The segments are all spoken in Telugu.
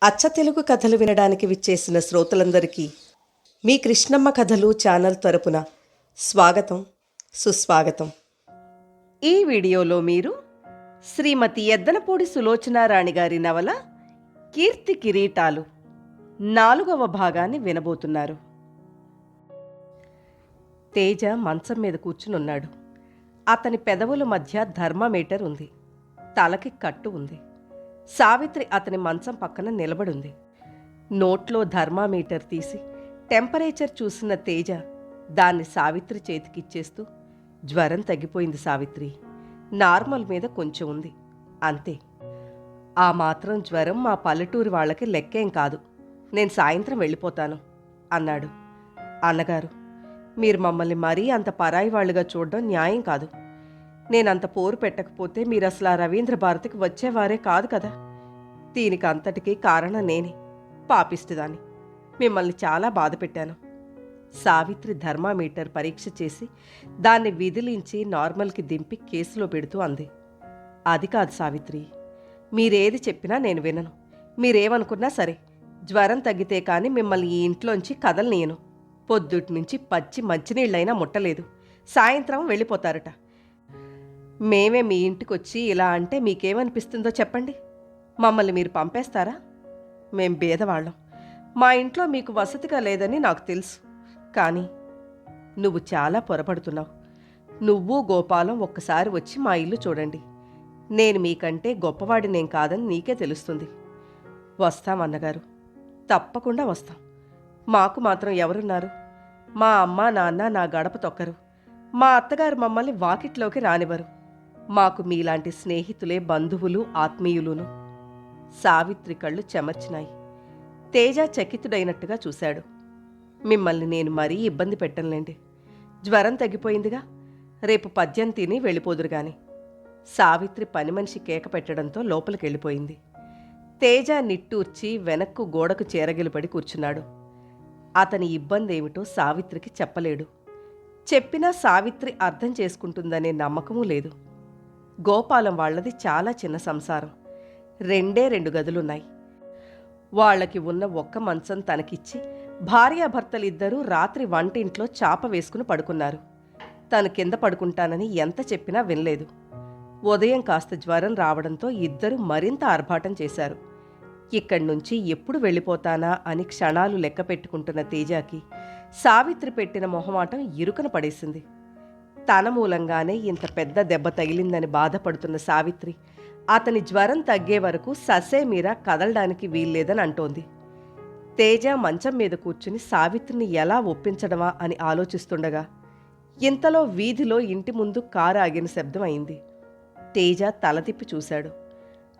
అచ్చ తెలుగు కథలు వినడానికి విచ్చేసిన శ్రోతలందరికీ మీ కృష్ణమ్మ కథలు ఛానల్ తరపున స్వాగతం, సుస్వాగతం. ఈ వీడియోలో మీరు శ్రీమతి ఎద్దనపూడి సులోచనారాణి గారి నవల కీర్తి కిరీటాలు 4వ భాగాన్ని వినబోతున్నారు. తేజ మంచం మీద కూర్చునున్నాడు. అతని పెదవుల మధ్య థర్మామీటర్ ఉంది. తలకి కట్టు ఉంది. సావిత్రి అతని మంచం పక్కన నిలబడుంది. నోట్లో థర్మామీటర్ తీసి టెంపరేచర్ చూసిన తేజ దాన్ని సావిత్రి చేతికిచ్చేస్తూ, జ్వరం తగ్గిపోయింది సావిత్రి, నార్మల్ మీద కొంచెం ఉంది అంతే. ఆ మాత్రం జ్వరం మా పల్లెటూరి వాళ్ళకి లెక్కేం కాదు. నేను సాయంత్రం వెళ్ళిపోతాను అన్నాడు. అన్నగారు, మీరు మమ్మల్ని మరీ అంత పరాయి వాళ్ళుగా చూడడం న్యాయం కాదు. నేనంత పోరు పెట్టకపోతే మీరు అసలు ఆ రవీంద్ర భారతికి వచ్చేవారే కాదు కదా. దీనికి అంతటికీ కారణం నేనే, పాపిస్తుదాన్ని. మిమ్మల్ని చాలా బాధ పెట్టాను. సావిత్రి థర్మామీటర్ పరీక్ష చేసి దాన్ని విదిలించి నార్మల్కి దింపి కేసులో పెడుతూ అంది. అది కాదు సావిత్రి, మీరేది చెప్పినా నేను వినను. మీరేమనుకున్నా సరే, జ్వరం తగ్గితే కానీ మిమ్మల్ని ఈ ఇంట్లోంచి కదలనీయను. పొద్దుటి నుంచి పచ్చి మంచినీళ్ళైనా ముట్టలేదు. సాయంత్రం వెళ్ళిపోతారట. మేమే మీ ఇంటికొచ్చి ఇలా అంటే మీకేమనిపిస్తుందో చెప్పండి. మమ్మల్ని మీరు పంపేస్తారా? మేం బేదవాళ్ళం. మా ఇంట్లో మీకు వసతిగా లేదని నాకు తెలుసు. కానీ నువ్వు చాలా పొరపడుతున్నావు. నువ్వు గోపాలం ఒక్కసారి వచ్చి మా ఇల్లు చూడండి. నేను మీకంటే గొప్పవాడినేం కాదని నీకే తెలుస్తుంది. వస్తాం అన్నగారు, తప్పకుండా వస్తాం. మాకు మాత్రం ఎవరున్నారు? మా అమ్మ నాన్న నా గడప తొక్కరు. మా అత్తగారు మమ్మల్ని వాకిట్లోకి రానివ్వరు. మాకు మీలాంటి స్నేహితులే బంధువులు, ఆత్మీయులును. సావిత్రి కళ్ళు చెమర్చినాయి. తేజ చకితుడైనట్టుగా చూశాడు. మిమ్మల్ని నేను మరీ ఇబ్బంది పెట్టనులేండి. జ్వరం తగ్గిపోయిందిగా, రేపు పద్యం తిని వెళ్ళిపోదురుగాని. సావిత్రి పని మనిషి కేక పెట్టడంతో లోపలికెళ్ళిపోయింది. తేజ నిట్టూర్చి వెనక్కు గోడకు చేరగిలిపడి కూర్చున్నాడు. అతని ఇబ్బంది ఏమిటో సావిత్రికి చెప్పలేడు. చెప్పినా సావిత్రి అర్థం చేసుకుంటుందనే నమ్మకమూ లేదు. గోపాలం వాళ్లది చాలా చిన్న సంసారం. 2 గదులున్నాయి. వాళ్లకి ఉన్న ఒక్క మంచం తనకిచ్చి భార్యాభర్తలిద్దరూ రాత్రి వంటింట్లో చాప వేసుకుని పడుకున్నారు. తను కింద పడుకుంటానని ఎంత చెప్పినా వినలేదు. ఉదయం కాస్త జ్వరం రావడంతో ఇద్దరూ మరింత ఆర్భాటం చేశారు. ఇక్కడ్నుంచి ఎప్పుడు వెళ్ళిపోతానా అని క్షణాలు లెక్క పెట్టుకుంటున్న తేజాకి సావిత్రి పెట్టిన మొహమాటం ఇరుకన పడేసింది. తన మూలంగానే ఇంత పెద్ద దెబ్బ తగిలిందని బాధపడుతున్న సావిత్రి అతని జ్వరం తగ్గే వరకు ససేమీరా కదలడానికి వీల్లేదని అంటోంది. తేజ మంచం మీద కూర్చుని సావిత్రిని ఎలా ఒప్పించడమా అని ఆలోచిస్తుండగా ఇంతలో వీధిలో ఇంటి ముందు కారు ఆగిన శబ్దం అయింది. తేజ తల తిప్పి చూశాడు.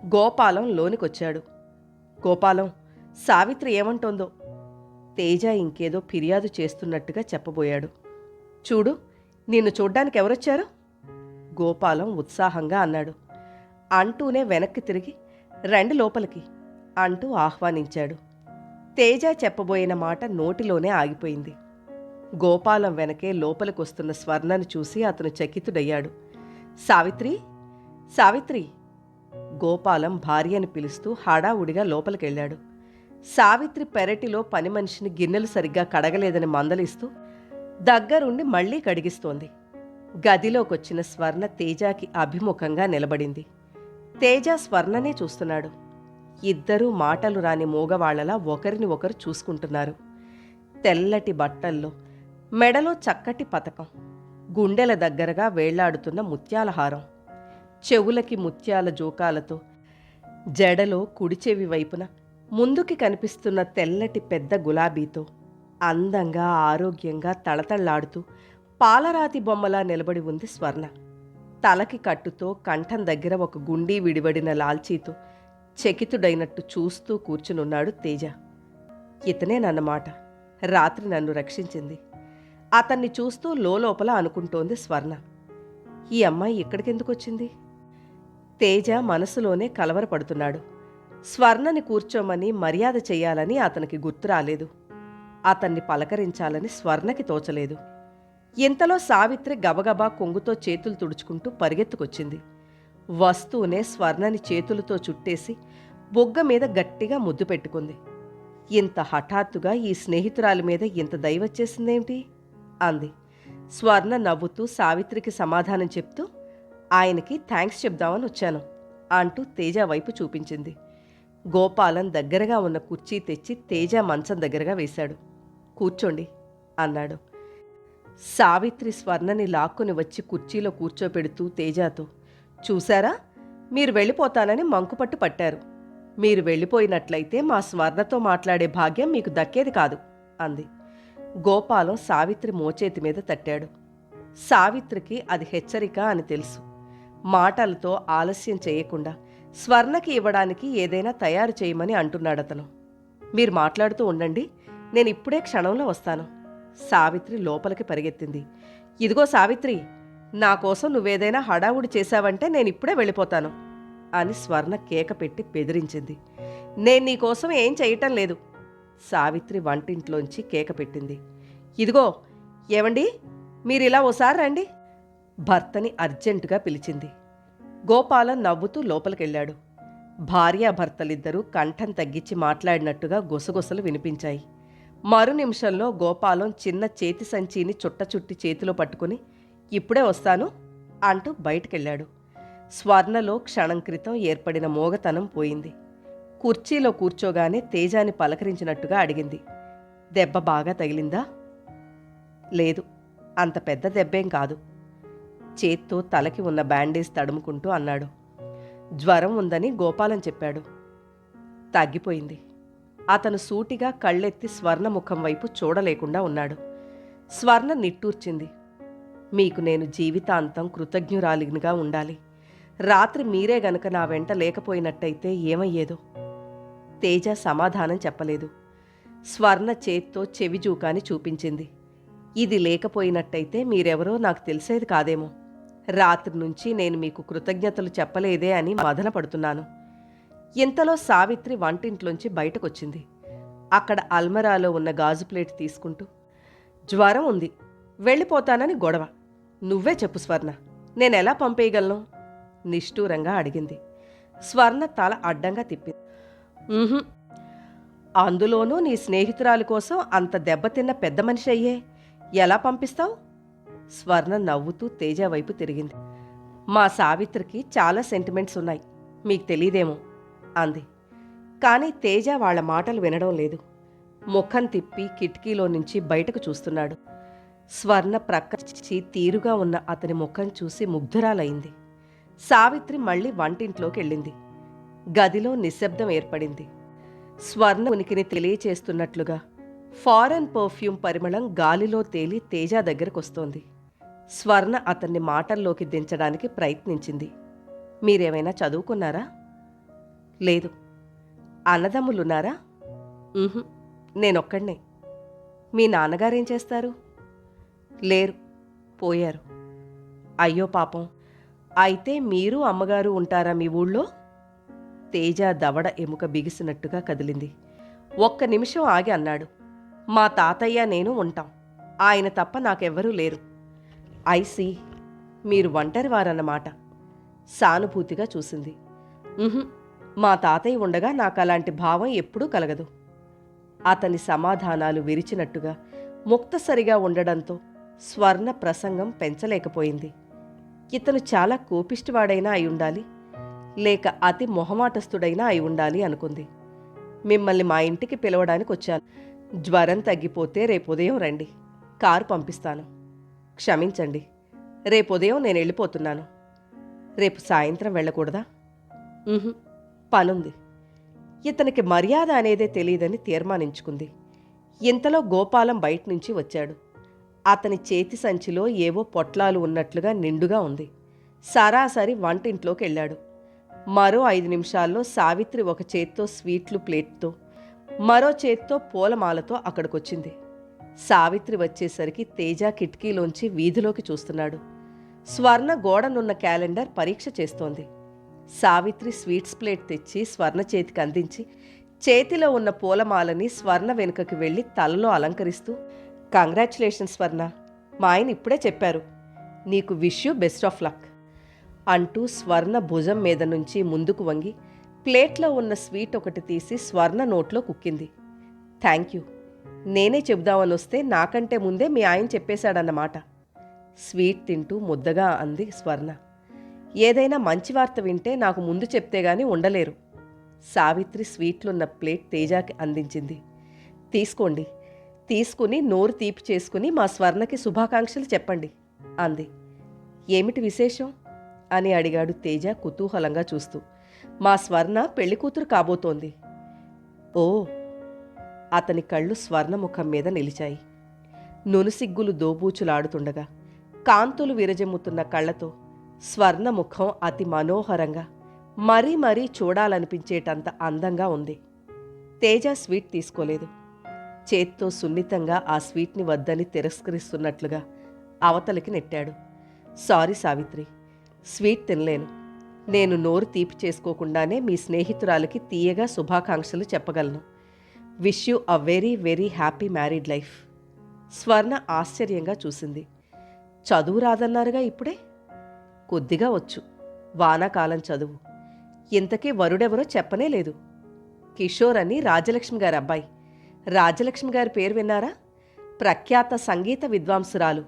గోపాలం లోనికొచ్చాడు. గోపాలం, సావిత్రి ఏమంటోందో. తేజ ఇంకేదో ఫిర్యాదు చేస్తున్నట్టుగా చెప్పబోయాడు. చూడు, నిన్ను చూడ్డానికి ఎవరొచ్చారు? గోపాలం ఉత్సాహంగా అన్నాడు. అంటూనే వెనక్కి తిరిగి రండి లోపలికి అంటూ ఆహ్వానించాడు. తేజ చెప్పబోయిన మాట నోటిలోనే ఆగిపోయింది. గోపాలం వెనకే లోపలికొస్తున్న స్వర్ణను చూసి అతను చకితుడయ్యాడు. సావిత్రి, సావిత్రి! గోపాలం భార్యని పిలుస్తూ హడావుడిగా లోపలికెళ్ళాడు. సావిత్రి పెరటిలో పని మనిషిని గిన్నెలు సరిగ్గా కడగలేదని మందలిస్తూ దగ్గరుండి మళ్లీ కడిగిస్తోంది. గదిలోకొచ్చిన స్వర్ణ తేజాకి అభిముఖంగా నిలబడింది. తేజ స్వర్ణనే చూస్తున్నాడు. ఇద్దరూ మాటలు రాని మూగవాళ్లలా ఒకరిని ఒకరు చూసుకుంటున్నారు. తెల్లటి బట్టల్లో, మెడలో చక్కటి పతకం, గుండెల దగ్గరగా వేళ్లాడుతున్న ముత్యాలహారం, చెవులకి ముత్యాల జోకాలతో, జడలో కుడిచెవి వైపున ముందుకి కనిపిస్తున్న తెల్లటి పెద్ద గులాబీతో అందంగా, ఆరోగ్యంగా తళతళ్లాడుతూ పాలరాతి బొమ్మలా నిలబడి ఉంది స్వర్ణ. తలకి కట్టుతో, కంఠం దగ్గర ఒక గుండీ విడివడిన లాల్చీతో చకితుడైనట్టు చూస్తూ కూర్చునున్నాడు తేజ. ఇతనేనన్నమాట రాత్రి నన్ను రక్షించింది. అతన్ని చూస్తూ లోపల అనుకుంటోంది స్వర్ణ. ఈ అమ్మాయి ఇక్కడికెందుకొచ్చింది? తేజ మనసులోనే కలవరపడుతున్నాడు. స్వర్ణని కూర్చోమని మర్యాద చెయ్యాలని అతనికి గుర్తు రాలేదు. అతన్ని పలకరించాలని స్వర్ణకి తోచలేదు. ఇంతలో సావిత్రి గబగబా కొంగుతో చేతులు తుడుచుకుంటూ పరిగెత్తుకొచ్చింది. వస్తూనే స్వర్ణని చేతులతో చుట్టేసి బొగ్గ మీద గట్టిగా ముద్దు పెట్టుకుంది. ఇంత హఠాత్తుగా ఈ స్నేహితురాలి మీద ఇంత దయవచ్చేసిందేమిటి అంది. స్వర్ణ నవ్వుతూ సావిత్రికి సమాధానం చెప్తూ, ఆయనకి థ్యాంక్స్ చెప్దామని వచ్చాను అంటూ తేజ వైపు చూపించింది. గోపాలం దగ్గరగా ఉన్న కుర్చీ తెచ్చి తేజ మంచం దగ్గరగా వేశాడు. కూర్చోండి అన్నాడు. సావిత్రి స్వర్ణని లాక్కుని వచ్చి కుర్చీలో కూర్చోపెడుతూ తేజాతో, చూశారా, మీరు వెళ్ళిపోతానని మంకుపట్టు పట్టారు. మీరు వెళ్ళిపోయినట్లయితే మా స్వర్ణతో మాట్లాడే భాగ్యం మీకు దక్కేది కాదు అంది. గోపాలం సావిత్రి మోచేతి మీద తట్టాడు. సావిత్రికి అది హెచ్చరిక అని తెలుసు. మాటలతో ఆలస్యం చేయకుండా స్వర్ణకి ఇవ్వడానికి ఏదైనా తయారు చేయమని అంటున్నాడతను. మీరు మాట్లాడుతూ ఉండండి, నేను ఇప్పుడే క్షణంలో వస్తాను. సావిత్రి లోపలికి పరిగెత్తింది. ఇదిగో సావిత్రి, నా కోసం నువ్వేదైనా హడావుడి చేశావంటే నేనిప్పుడే వెళ్ళిపోతాను అని స్వర్ణ కేక పెట్టి బెదిరించింది. నేను నీకోసం ఏం చేయటం లేదు. సావిత్రి వంటింట్లోంచి కేక పెట్టింది. ఇదిగో ఏవండి, మీరిలా ఓసారి రండి. భర్తని అర్జెంటుగా పిలిచింది. గోపాలం నవ్వుతూ లోపలికెళ్ళాడు. భార్యాభర్తలిద్దరూ కంఠం తగ్గించి మాట్లాడినట్టుగా గుసగుసలు వినిపించాయి. మరు నిమిషంలో గోపాలం చిన్న చేతి సంచిని చుట్టచుట్టి చేతిలో పట్టుకుని, ఇప్పుడే వస్తాను అంటూ బయటికెళ్ళాడు. స్వర్ణలో క్షణం క్రితం ఏర్పడిన మోగతనం పోయింది. కుర్చీలో కూర్చోగానే తేజాని పలకరించినట్టుగా అడిగింది. దెబ్బ బాగా తగిలిందా? లేదు, అంత పెద్ద దెబ్బేం కాదు. చేత్తో తలకి ఉన్న బ్యాండేజ్ తడుముకుంటూ అన్నాడు. జ్వరం ఉందని గోపాలం చెప్పాడు. తగ్గిపోయింది. అతను సూటిగా కళ్ళెత్తి స్వర్ణ ముఖం వైపు చూడలేకుండా ఉన్నాడు. స్వర్ణ నిట్టూర్చింది. మీకు నేను జీవితాంతం కృతజ్ఞురాలిగా ఉండాలి. రాత్రి మీరే గనుక నా వెంట లేకపోయినట్టయితే ఏమయ్యేదో. తేజ సమాధానం చెప్పలేదు. స్వర్ణ చేత్తో చెవిజూకాని చూపించింది. ఇది లేకపోయినట్టయితే మీరెవరో నాకు తెలిసేది కాదేమో. రాత్రి నుంచి నేను మీకు కృతజ్ఞతలు చెప్పలేదే అని మదన పడుతున్నాను. ఇంతలో సావిత్రి వంటింట్లోంచి బయటకొచ్చింది. అక్కడ అల్మరాలో ఉన్న గాజు ప్లేట్ తీసుకుంటూ, జ్వరం ఉంది, వెళ్ళిపోతానని గొడవ. నువ్వే చెప్పు స్వర్ణ, నేనెలా పంపేయగలను? నిష్ఠూరంగా అడిగింది. స్వర్ణ తల అడ్డంగా తిప్పింది. అందులోనూ నీ స్నేహితురాలి కోసం అంత దెబ్బతిన్న పెద్ద మనిషి అయ్యే ఎలా పంపిస్తావు? స్వర్ణ నవ్వుతూ తేజ వైపు తిరిగింది. మా సావిత్రికి చాలా సెంటిమెంట్స్ ఉన్నాయి, మీకు తెలీదేమో అంది. కానీ తేజ వాళ్ల మాటలు వినడం లేదు. ముఖం తిప్పి కిటికీలో నుంచి బయటకు చూస్తున్నాడు. స్వర్ణ ప్రక్కచి తీరుగా ఉన్న అతని ముఖం చూసి ముగ్ధురాలైంది. సావిత్రి మళ్లీ వంటింట్లోకి వెళ్ళింది. గదిలో నిశ్శబ్దం ఏర్పడింది. స్వర్ణ ఉనికిని తెలియచేస్తున్నట్లుగా ఫారెన్ పర్ఫ్యూమ్ పరిమళం గాలిలో తేలి తేజ దగ్గరకొస్తోంది. స్వర్ణ అతన్ని మాటల్లోకి దించడానికి ప్రయత్నించింది. మీరేమైనా చదువుకున్నారా? లేదు. అన్నదమ్ములున్నారా? నేనొక్కడినే. మీ నాన్నగారేం చేస్తారు? లేరు, పోయారు. అయ్యో పాపం. అయితే మీరు అమ్మగారు ఉంటారా మీ ఊళ్ళో? తేజ దవడ ఎముక బిగిసినట్టుగా కదిలింది. ఒక్క నిమిషం ఆగి అన్నాడు. మా తాతయ్య నేను ఉంటాం. ఆయన తప్ప నాకెవ్వరూ లేరు. ఐసీ, మీరు ఒంటరివారన్నమాట. సానుభూతిగా చూసింది. మా తాతయ్య ఉండగా నాకు అలాంటి భావం ఎప్పుడూ కలగదు. అతని సమాధానాలు విరిచినట్టుగా ముక్తసరిగా ఉండడంతో స్వర్ణ ప్రసంగం పెంచలేకపోయింది. ఇతను చాలా కోపిష్టివాడైనా అయి ఉండాలి, లేక అతి మొహమాటస్థుడైనా అయి ఉండాలి అనుకుంది. మిమ్మల్ని మా ఇంటికి పిలవడానికి వచ్చాను. జ్వరం తగ్గిపోతే రేపుదయం రండి, కారు పంపిస్తాను. క్షమించండి, రేపుదయం నేను వెళ్ళిపోతున్నాను. రేపు సాయంత్రం వెళ్ళకూడదా? పనుంది. ఇతనికి మర్యాద అనేదే తెలియదని తీర్మానించుకుంది. ఇంతలో గోపాలం బయటనుంచి వచ్చాడు. అతని చేతి సంచిలో ఏవో పొట్లాలు ఉన్నట్లుగా నిండుగా ఉంది. సరాసరి వంటింట్లోకి వెళ్ళాడు. మరో 5 నిమిషాల్లో సావిత్రి ఒక చేత్తో స్వీట్లు ప్లేట్తో, మరో చేత్తో పూలమాలతో అక్కడికొచ్చింది. సావిత్రి వచ్చేసరికి తేజ కిటికీలోంచి వీధిలోకి చూస్తున్నాడు. స్వర్ణ గోడనున్న క్యాలెండర్ పరీక్ష చేస్తోంది. సావిత్రి స్వీట్స్ ప్లేట్ తెచ్చి స్వర్ణ చేతికి అందించి చేతిలో ఉన్న పూలమాలని స్వర్ణ వెనుకకి వెళ్ళి తలలో అలంకరిస్తూ, కంగ్రాచ్యులేషన్స్ స్వర్ణ, మా ఆయన ఇప్పుడే చెప్పారు, నీకు wish you best of luck అంటూ స్వర్ణ భుజం మీద నుంచి ముందుకు వంగి ప్లేట్లో ఉన్న స్వీట్ ఒకటి తీసి స్వర్ణ నోట్లో కుక్కింది. థ్యాంక్ యూ, నేనే చెబుదామని వస్తే నాకంటే ముందే మీ ఆయన చెప్పేశాడన్నమాట. స్వీట్ తింటూ ముద్దగా అంది స్వర్ణ. ఏదైనా మంచి వార్త వింటే నాకు ముందు చెప్తే గాని ఉండలేరు. సావిత్రి స్వీట్లున్న ప్లేట్ తేజాకి అందించింది. తీసుకోండి, తీసుకుని నోరు తీపి చేసుకుని మా స్వర్ణకి శుభాకాంక్షలు చెప్పండి అంది. ఏమిటి విశేషం అని అడిగాడు తేజ కుతూహలంగా చూస్తూ. మా స్వర్ణ పెళ్లికూతురు కాబోతోంది. ఓ. అతని కళ్ళు స్వర్ణముఖం మీద నిలిచాయి. నునుసిగ్గులు దోబూచులాడుతుండగా కాంతులు విరజెమ్ముతున్న కళ్లతో స్వర్ణముఖం అతి మనోహరంగా మరీ మరీ చూడాలనిపించేటంత అందంగా ఉంది. తేజ స్వీట్ తీసుకోలేదు. చేత్తో సున్నితంగా ఆ స్వీట్ని వద్దని తిరస్కరిస్తున్నట్లుగా అవతలికి నెట్టాడు. సారీ సావిత్రి, స్వీట్ తినలేను. నేను నోరు తీపి చేసుకోకుండానే మీ స్నేహితురాలికి తీయగా శుభాకాంక్షలు చెప్పగలను. Wish you a very very happy married life. స్వర్ణ ఆశ్చర్యంగా చూసింది. చదువు రాదన్నారుగా ఇప్పుడే? కొద్దిగా వచ్చు, వానాకాలం చదువు. ఇంతకీ వరుడెవరో చెప్పనే లేదు. కిషోర్ అని రాజలక్ష్మి గారి అబ్బాయి. రాజలక్ష్మి గారి పేరు విన్నారా? ప్రఖ్యాత సంగీత విద్వాంసురాలు.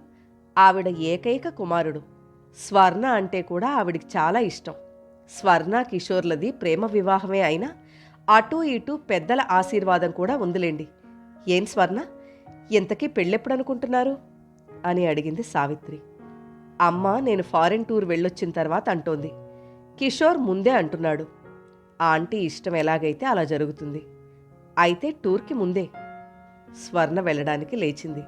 ఆవిడ ఏకైక కుమారుడు. స్వర్ణ అంటే కూడా ఆవిడికి చాలా ఇష్టం. స్వర్ణ కిషోర్లది ప్రేమ వివాహమే అయినా అటూ ఇటూ పెద్దల ఆశీర్వాదం కూడా ఉందిలేండి. ఏం స్వర్ణ, ఇంతకీ పెళ్ళెప్పుడనుకుంటున్నారు అని అడిగింది సావిత్రి. అమ్మ నేను ఫారెన్ టూర్ వెళ్ళొచ్చిన తర్వాత అంటోంది. కిషోర్ ముందే అంటున్నాడు. ఆంటీ ఇష్టం ఎలాగైతే అలా జరుగుతుంది. అయితే టూర్కి ముందే. స్వర్ణ వెళ్ళడానికి లేచింది.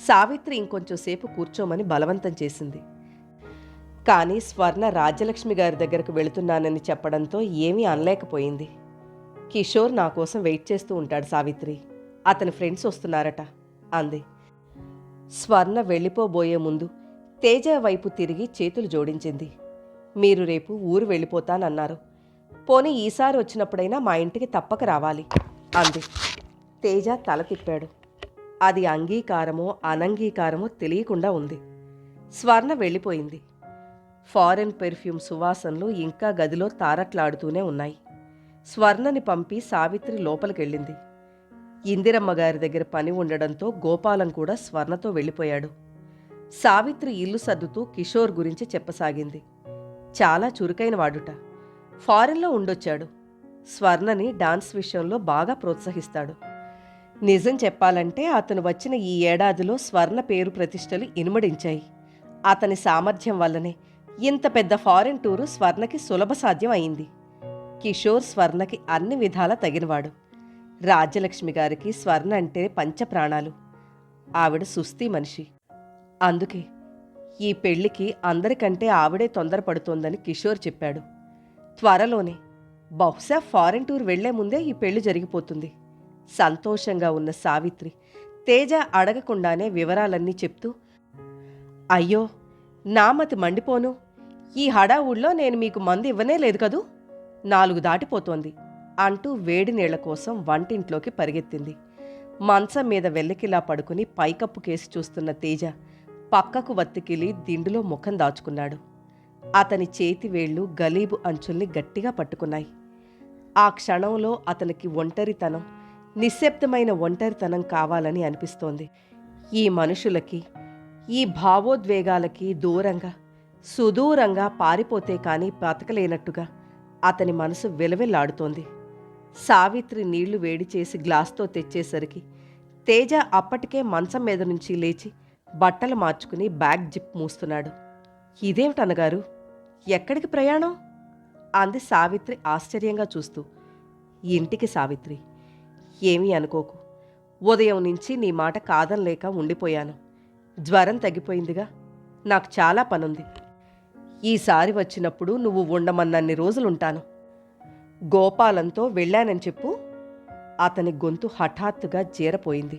సావిత్రి ఇంకొంచెం సేపు కూర్చోమని బలవంతం చేసింది. కానీ స్వర్ణ రాజ్యలక్ష్మి గారి దగ్గరకు వెళుతున్నానని చెప్పడంతో ఏమీ అనలేకపోయింది. కిషోర్ నా కోసం వెయిట్ చేస్తూ ఉంటాడు సావిత్రి. అతని ఫ్రెండ్స్ వస్తున్నారట అంది. స్వర్ణ వెళ్ళిపోబోయే ముందు తేజ వైపు తిరిగి చేతులు జోడించింది. మీరు రేపు ఊరు వెళ్ళిపోతానన్నారు. పోనీ ఈసారి వచ్చినప్పుడైనా మా ఇంటికి తప్పక రావాలి అంది. తేజ తల తిప్పాడు. అది అంగీకారమో అనంగీకారమో తెలియకుండా ఉంది. స్వర్ణ వెళ్ళిపోయింది. ఫారెన్ పెర్ఫ్యూమ్ సువాసనలు ఇంకా గదిలో తారట్లాడుతూనే ఉన్నాయి. స్వర్ణని పంపి సావిత్రి లోపలికెళ్ళింది. ఇందిరమ్మ గారి దగ్గర పని ఉండడంతో గోపాలం కూడా స్వర్ణతో వెళ్ళిపోయాడు. సావిత్రి ఇల్లు సర్దుతూ కిషోర్ గురించి చెప్పసాగింది. చాలా చురుకైన వాడుట. ఫారెన్లో ఉండొచ్చాడు. స్వర్ణని డాన్స్ విషయంలో బాగా ప్రోత్సహిస్తాడు. నిజం చెప్పాలంటే అతను వచ్చిన ఈ ఏడాదిలో స్వర్ణ పేరు ప్రతిష్టలు ఇనుమడించాయి. అతని సామర్థ్యం వల్లనే ఇంత పెద్ద ఫారెన్ టూరు స్వర్ణకి సులభ సాధ్యం అయింది. కిషోర్ స్వర్ణకి అన్ని విధాలా తగినవాడు. రాజ్యలక్ష్మి గారికి స్వర్ణ అంటే పంచప్రాణాలు. ఆవిడ సుస్థి మనిషి. అందుకే ఈ పెళ్లికి అందరికంటే ఆవిడే తొందరపడుతోందని కిషోర్ చెప్పాడు. త్వరలోనే, బహుశా ఫారెన్ టూర్ వెళ్లే ముందే ఈ పెళ్లి జరిగిపోతుంది. సంతోషంగా ఉన్న సావిత్రి తేజ అడగకుండానే వివరాలన్నీ చెప్తూ, అయ్యో నామతి మండిపోను. ఈ హడావుల్లో నేను మీకు మందు ఇవ్వనే లేదు కదూ. 4 దాటిపోతోంది అంటూ వేడి నీళ్ల కోసం వంటింట్లోకి పరిగెత్తింది. మంచం మీద వెల్లకిలా పడుకుని పైకప్పు కేసి చూస్తున్న తేజ పక్కకు వత్తికిలి దిండులో ముఖం దాచుకున్నాడు. అతని చేతి వేళ్లు గలీబు అంచుల్ని గట్టిగా పట్టుకున్నాయి. ఆ క్షణంలో అతనికి ఒంటరితనం, నిశ్శబ్దమైన ఒంటరితనం కావాలని అనిపిస్తోంది. ఈ మనుషులకి, ఈ భావోద్వేగాలకి దూరంగా, సుదూరంగా పారిపోతే కానీ బతకలేనట్టుగా అతని మనసు విలవిల్లాడుతోంది. సావిత్రి నీళ్లు వేడి చేసి గ్లాస్తో తెచ్చేసరికి తేజ అప్పటికే మంచం మీద నుంచి లేచి బట్టలు మార్చుకుని బ్యాగ్ జిప్ మూస్తున్నాడు. ఇదేమిటన్నగారు, ఎక్కడికి ప్రయాణం అంది సావిత్రి ఆశ్చర్యంగా చూస్తూ. ఇంటికి సావిత్రి, ఏమీ అనుకోకు. ఉదయం నుంచి నీ మాట కాదనలేక ఉండిపోయాను. జ్వరం తగ్గిపోయిందిగా. నాకు చాలా పనుంది. ఈసారి వచ్చినప్పుడు నువ్వు ఉండమన్నన్ని రోజులుంటాను. గోపాలంతో వెళ్ళానని చెప్పు. అతని గొంతు హఠాత్తుగా జీరపోయింది.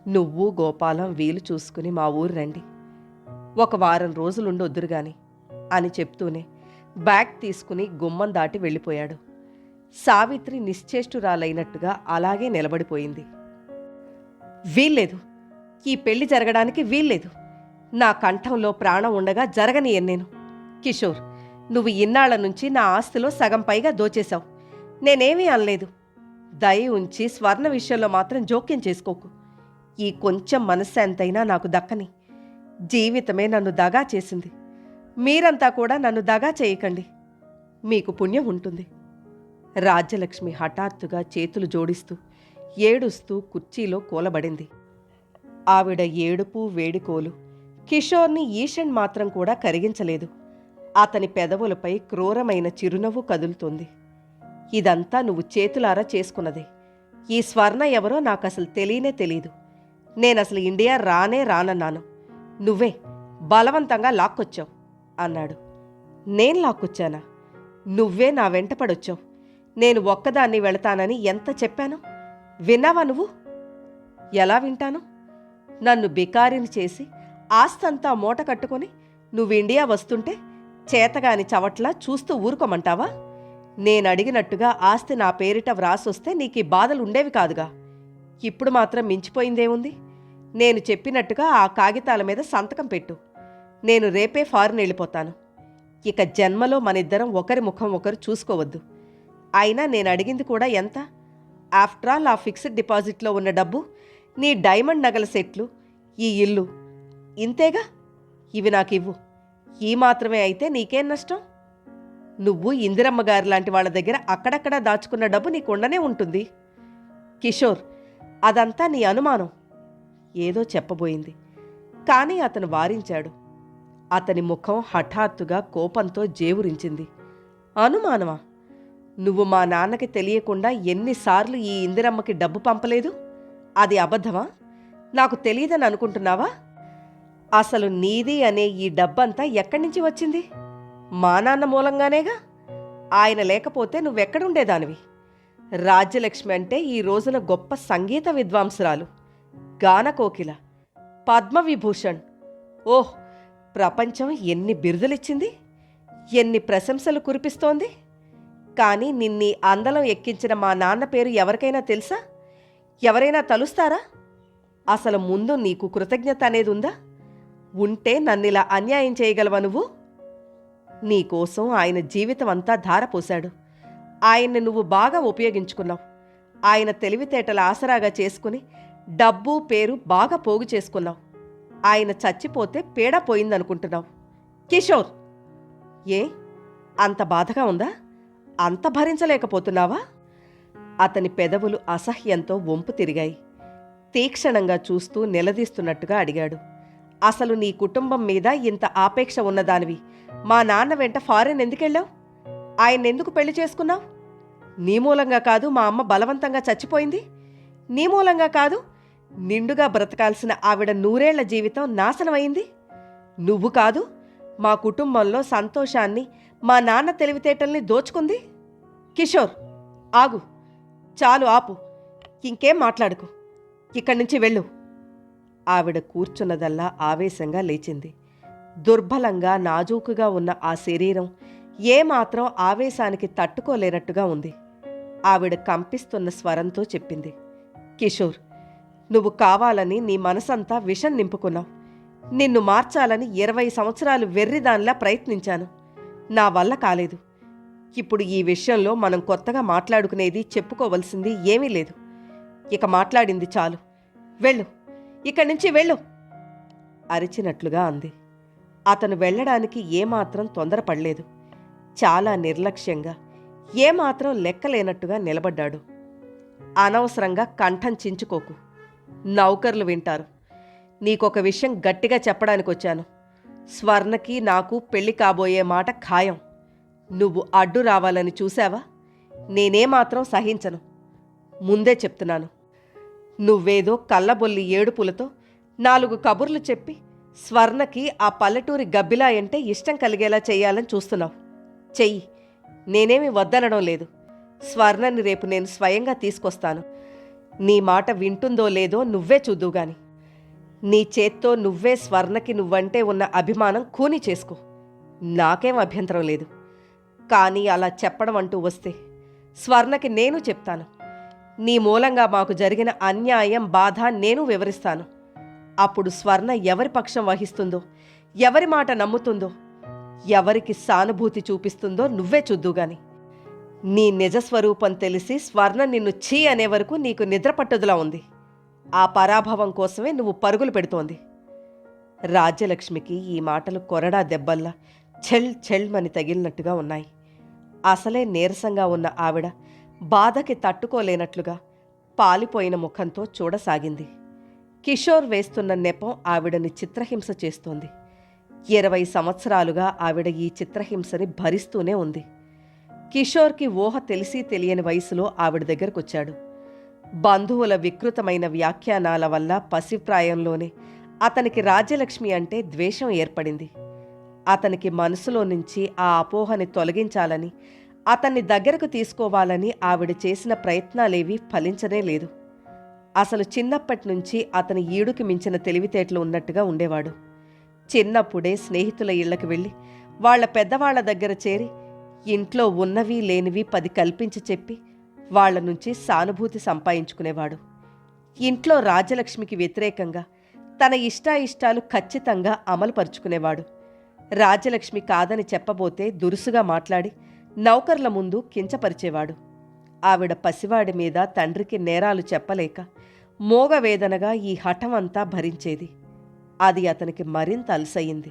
నువ్వు గోపాలం వీలు చూసుకుని మా ఊరు రండి. 1 వారం రోజులుండొద్దురుగాని అని చెప్తూనే బ్యాగ్ తీసుకుని గుమ్మం దాటి వెళ్ళిపోయాడు. సావిత్రి నిశ్చేష్టురాలైనట్టుగా అలాగే నిలబడిపోయింది. వీల్లేదు, ఈ పెళ్లి జరగడానికి వీల్లేదు. నా కంఠంలో ప్రాణం ఉండగా జరగనియను నేను. కిషోర్, నువ్వు ఇన్నాళ్ల నుంచి నా ఆస్తిలో సగం పైగా దోచేశావు. నేనేమీ అనలేదు. దయ ఉంచి స్వర్ణ విషయంలో మాత్రం జోక్యం చేసుకోకు. ఈ కొంచెం మనశ్శాంతైనా నాకు దక్కని. జీవితమే నన్ను దగా చేసింది. మీరంతా కూడా నన్ను దగా చేయకండి. మీకు పుణ్యం ఉంటుంది. రాజ్యలక్ష్మి హఠాత్తుగా చేతులు జోడిస్తూ ఏడుస్తూ కుర్చీలో కూలబడింది. ఆవిడ ఏడుపు వేడికోలు కిషోర్ని ఈషన్ మాత్రం కూడా కరిగించలేదు. అతని పెదవులపై క్రూరమైన చిరునవ్వు కదులుతోంది. ఇదంతా నువ్వు చేతులారా చేసుకున్నదే. ఈ స్వర్ణ ఎవరో నాకసలు తెలియనే తెలీదు. నేనసలు ఇండియా రానే రానన్నాను. నువ్వే బలవంతంగా లాక్కొచ్చావు అన్నాడు. నేను లాక్కొచ్చానా? నువ్వే నా వెంటపడొచ్చావు. నేను ఒక్కదాన్ని వెళతానని ఎంత చెప్పాను? విన్నావా నువ్వు? ఎలా వింటాను? నన్ను బికారిని చేసి ఆస్తంతా మూట కట్టుకొని నువ్వు ఇండియా వస్తుంటే చేతగాని చవట్లా చూస్తూ ఊరుకోమంటావా? నేనడిగినట్టుగా ఆస్తి నా పేరిట వ్రాసొస్తే నీకీ బాధలుండేవి కాదుగా. ఇప్పుడు మాత్రం మించిపోయిందేముంది? నేను చెప్పినట్టుగా ఆ కాగితాల మీద సంతకం పెట్టు. నేను రేపే ఫారిన్ వెళ్ళిపోతాను. ఇక జన్మలో మనిద్దరం ఒకరి ముఖం ఒకరు చూసుకోవద్దు. అయినా నేను అడిగింది కూడా ఎంత? ఆఫ్టర్ ఆల్ ఆ ఫిక్స్డ్ డిపాజిట్లో ఉన్న డబ్బు, నీ డైమండ్ నగల సెట్లు, ఈ ఇల్లు ఇంతేగా. ఇవి నాకివ్వు. ఈ మాత్రమే అయితే నీకేం నష్టం? నువ్వు ఇందిరమ్మ గారి లాంటి వాళ్ళ దగ్గర అక్కడక్కడా దాచుకున్న డబ్బు నీకుండనే ఉంటుంది. కిషోర్, అదంతా నీ అనుమానం. ఏదో చెప్పబోయింది, కానీ అతను వారించాడు. అతని ముఖం హఠాత్తుగా కోపంతో జేవురించింది. అనుమానమా? నువ్వు మా నాన్నకి తెలియకుండా ఎన్నిసార్లు ఈ ఇందిరమ్మకి డబ్బు పంపలేదు? అది అబద్ధమా? నాకు తెలియదని అనుకుంటున్నావా? అసలు నీది అనే ఈ డబ్బంతా ఎక్కడి నుంచి వచ్చింది? మా నాన్న మూలంగానేగా. ఆయన లేకపోతే నువ్వెక్కడుండేదానివి? రాజ్యలక్ష్మి అంటే ఈ రోజున గొప్ప సంగీత విద్వాంసురాలు, గానకోకిల, పద్మవిభూషణ్. ఓహ్, ప్రపంచం ఎన్ని బిరుదులిచ్చింది, ఎన్ని ప్రశంసలు కురిపిస్తోంది. కానీ నిన్నీ అందలం ఎక్కించిన మా నాన్న పేరు ఎవరికైనా తెలుసా? ఎవరైనా తలుస్తారా? అసలు ముందు నీకు కృతజ్ఞత అనేది ఉందా? ఉంటే నన్నిలా అన్యాయం చేయగలవా నువ్వు? నీకోసం ఆయన జీవితం అంతా ధారపోశాడు. ఆయన్ని నువ్వు బాగా ఉపయోగించుకున్నావు. ఆయన తెలివితేటల ఆసరాగా చేసుకుని డబ్బు పేరు బాగా పోగు చేసుకున్నావు. ఆయన చచ్చిపోతే పీడ పోయిందనుకుంటున్నావు. కిషోర్, ఏ అంత బాధగా ఉందా? అంత భరించలేకపోతున్నావా? అతని పెదవులు అసహ్యంతో వంపు తిరిగాయి. తీక్షణంగా చూస్తూ నిలదీస్తున్నట్టుగా అడిగాడు. అసలు నీ కుటుంబం మీద ఇంత ఆపేక్ష ఉన్నదానివి మా నాన్న వెంట ఫారెన్ ఎందుకెళ్ళావు? ఆయన్నెందుకు పెళ్లి చేసుకున్నావు? నీ మూలంగా కాదు మా అమ్మ బలవంతంగా చచ్చిపోయింది. నీ మూలంగా కాదు నిండుగా బ్రతకాల్సిన ఆవిడ 100 ఏళ్ల జీవితం నాశనమైంది. నువ్వు కాదు మా కుటుంబంలో సంతోషాన్ని, మా నాన్న తెలివితేటల్ని దోచుకుంది. కిషోర్, ఆగు. చాలు, ఆపు. ఇంకేం మాట్లాడుకు. ఇక్కడి నుంచి వెళ్ళు. ఆవిడ కూర్చున్నదల్లా ఆవేశంగా లేచింది. దుర్బలంగా నాజూకుగా ఉన్న ఆ శరీరం ఏమాత్రం ఆవేశానికి తట్టుకోలేనట్టుగా ఉంది. ఆవిడ కంపిస్తున్న స్వరంతో చెప్పింది. కిషోర్, నువ్వు కావాలని నీ మనసంతా విషం నింపుకున్నావు. నిన్ను మార్చాలని 20 సంవత్సరాలు వెర్రిదానిలా ప్రయత్నించాను. నా వల్ల కాలేదు. ఇప్పుడు ఈ విషయంలో మనం కొత్తగా మాట్లాడుకునేది, చెప్పుకోవలసింది ఏమీ లేదు. ఇక మాట్లాడింది చాలు. వెళ్ళు, ఇక్కడి నుంచి వెళ్ళు అరిచినట్లుగా అంది. అతను వెళ్ళడానికి ఏమాత్రం తొందరపడలేదు. చాలా నిర్లక్ష్యంగా, ఏమాత్రం లెక్కలేనట్టుగా నిలబడ్డాడు. అనవసరంగా కంఠం చించుకోకు. నౌకర్లు వింటారు. నీకొక విషయం గట్టిగా చెప్పడానికొచ్చాను. స్వర్ణకి నాకు పెళ్లి కాబోయే మాట ఖాయం. నువ్వు అడ్డు రావాలని చూశావా? నేనేమాత్రం సహించను. ముందే చెప్తున్నాను. నువ్వేదో కళ్ళబొల్లి ఏడుపులతో 4 కబుర్లు చెప్పి స్వర్ణకి ఆ పల్లెటూరి గబ్బిలా అంటే ఇష్టం కలిగేలా చెయ్యాలని చూస్తున్నావు. చెయ్యి, నేనేమి వద్దనడం లేదు. స్వర్ణని రేపు నేను స్వయంగా తీసుకొస్తాను. నీ మాట వింటుందో లేదో నువ్వే చూద్దువుగాని. నీ చేత్తో నువ్వే స్వర్ణకి నువ్వంటే ఉన్న అభిమానం కూని చేసుకో. నాకేం అభ్యంతరం లేదు. కానీ అలా చెప్పడం అంటూ వస్తే స్వర్ణకి నేను చెప్తాను. నీ మూలంగా మాకు జరిగిన అన్యాయం, బాధ నేను వివరిస్తాను. అప్పుడు స్వర్ణ ఎవరి పక్షం వహిస్తుందో, ఎవరి మాట నమ్ముతుందో ఎవరికి సానుభూతి చూపిస్తుందో నువ్వే చూద్దుగాని. నీ నిజస్వరూపం తెలిసి స్వర్ణ నిన్ను ఛీ అనే వరకు నీకు నిద్ర పట్టుదలా ఉంది. ఆ పరాభవం కోసమే నువ్వు పరుగులు పెడుతోంది. రాజ్యలక్ష్మికి ఈ మాటలు కొరడా దెబ్బల్లా ఛెల్ ఛెల్మని తగిలినట్టుగా ఉన్నాయి. అసలే నీరసంగా ఉన్న ఆవిడ బాధకి తట్టుకోలేనట్లుగా పాలిపోయిన ముఖంతో చూడసాగింది. కిషోర్ వేస్తున్న నెపం ఆవిడని చిత్రహింస చేస్తోంది. 20 సంవత్సరాలుగా ఆవిడ ఈ చిత్రహింసని భరిస్తూనే ఉంది. కిషోర్కి ఊహ తెలిసి తెలియని వయసులో ఆవిడ దగ్గరకొచ్చాడు. బంధువుల వికృతమైన వ్యాఖ్యానాల వల్ల పసిప్రాయంలోనే అతనికి రాజ్యలక్ష్మి అంటే ద్వేషం ఏర్పడింది. అతనికి మనసులో నుంచి ఆ అపోహని తొలగించాలని, అతన్ని దగ్గరకు తీసుకోవాలని ఆవిడ చేసిన ప్రయత్నాలేవీ ఫలించనే లేదు. అసలు చిన్నప్పటి నుంచి అతని ఈడుకి మించిన తెలివితేటలు ఉన్నట్టుగా ఉండేవాడు. చిన్నప్పుడే స్నేహితుల ఇళ్లకు వెళ్ళి వాళ్ల పెద్దవాళ్ల దగ్గర చేరి ఇంట్లో ఉన్నవి లేనివి 10 కల్పించి చెప్పి వాళ్ల నుంచి సానుభూతి సంపాదించుకునేవాడు. ఇంట్లో రాజ్యలక్ష్మికి వ్యతిరేకంగా తన ఇష్టాయిష్టాలు ఖచ్చితంగా అమలుపరుచుకునేవాడు. రాజ్యలక్ష్మి కాదని చెప్పబోతే దురుసుగా మాట్లాడి నౌకర్ల ముందు కించపరిచేవాడు. ఆవిడ పసివాడి మీద తండ్రికి నేరాలు చెప్పలేక మోగవేదనగా ఈ హఠమంతా భరించేది. అది అతనికి మరింత అలసయింది.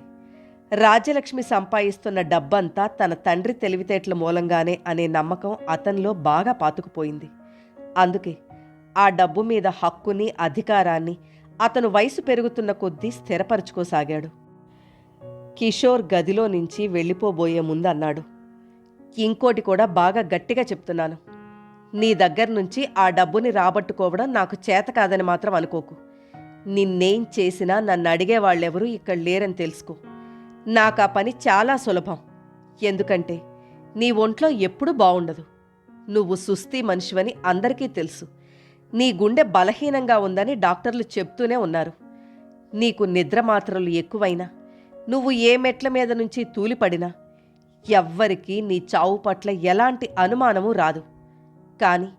రాజ్యలక్ష్మి సంపాదిస్తున్న డబ్బంతా తన తండ్రి తెలివితేటల మూలంగానే అనే నమ్మకం అతనిలో బాగా పాతుకుపోయింది. అందుకే ఆ డబ్బు మీద హక్కుని, అధికారాన్ని అతను వయసు పెరుగుతున్న కొద్దీ స్థిరపరచుకోసాగాడు. కిషోర్ గదిలో నుంచి వెళ్ళిపోబోయే ముందు అన్నాడు, ఇంకోటి కూడా బాగా గట్టిగా చెప్తున్నాను. నీ దగ్గర నుంచి ఆ డబ్బుని రాబట్టుకోవడం నాకు చేత కాదని మాత్రం అనుకోకు. నిన్నేం చేసినా నన్ను అడిగేవాళ్ళెవరూ ఇక్కడ లేరని తెలుసుకో. నాకు ఆ పని చాలా సులభం. ఎందుకంటే నీ ఒంట్లో ఎప్పుడూ బావుండదు. నువ్వు సుస్థి మనిషివని అందరికీ తెలుసు. నీ గుండె బలహీనంగా ఉందని డాక్టర్లు చెప్తూనే ఉన్నారు. నీకు నిద్ర మాత్రలు ఎక్కువైనా, నువ్వు ఏ మెట్ల మీద నుంచి తూలిపడినా ఎవ్వరికీ నీ చావు పట్ల ఎలాంటి అనుమానమూ రాదు. కాని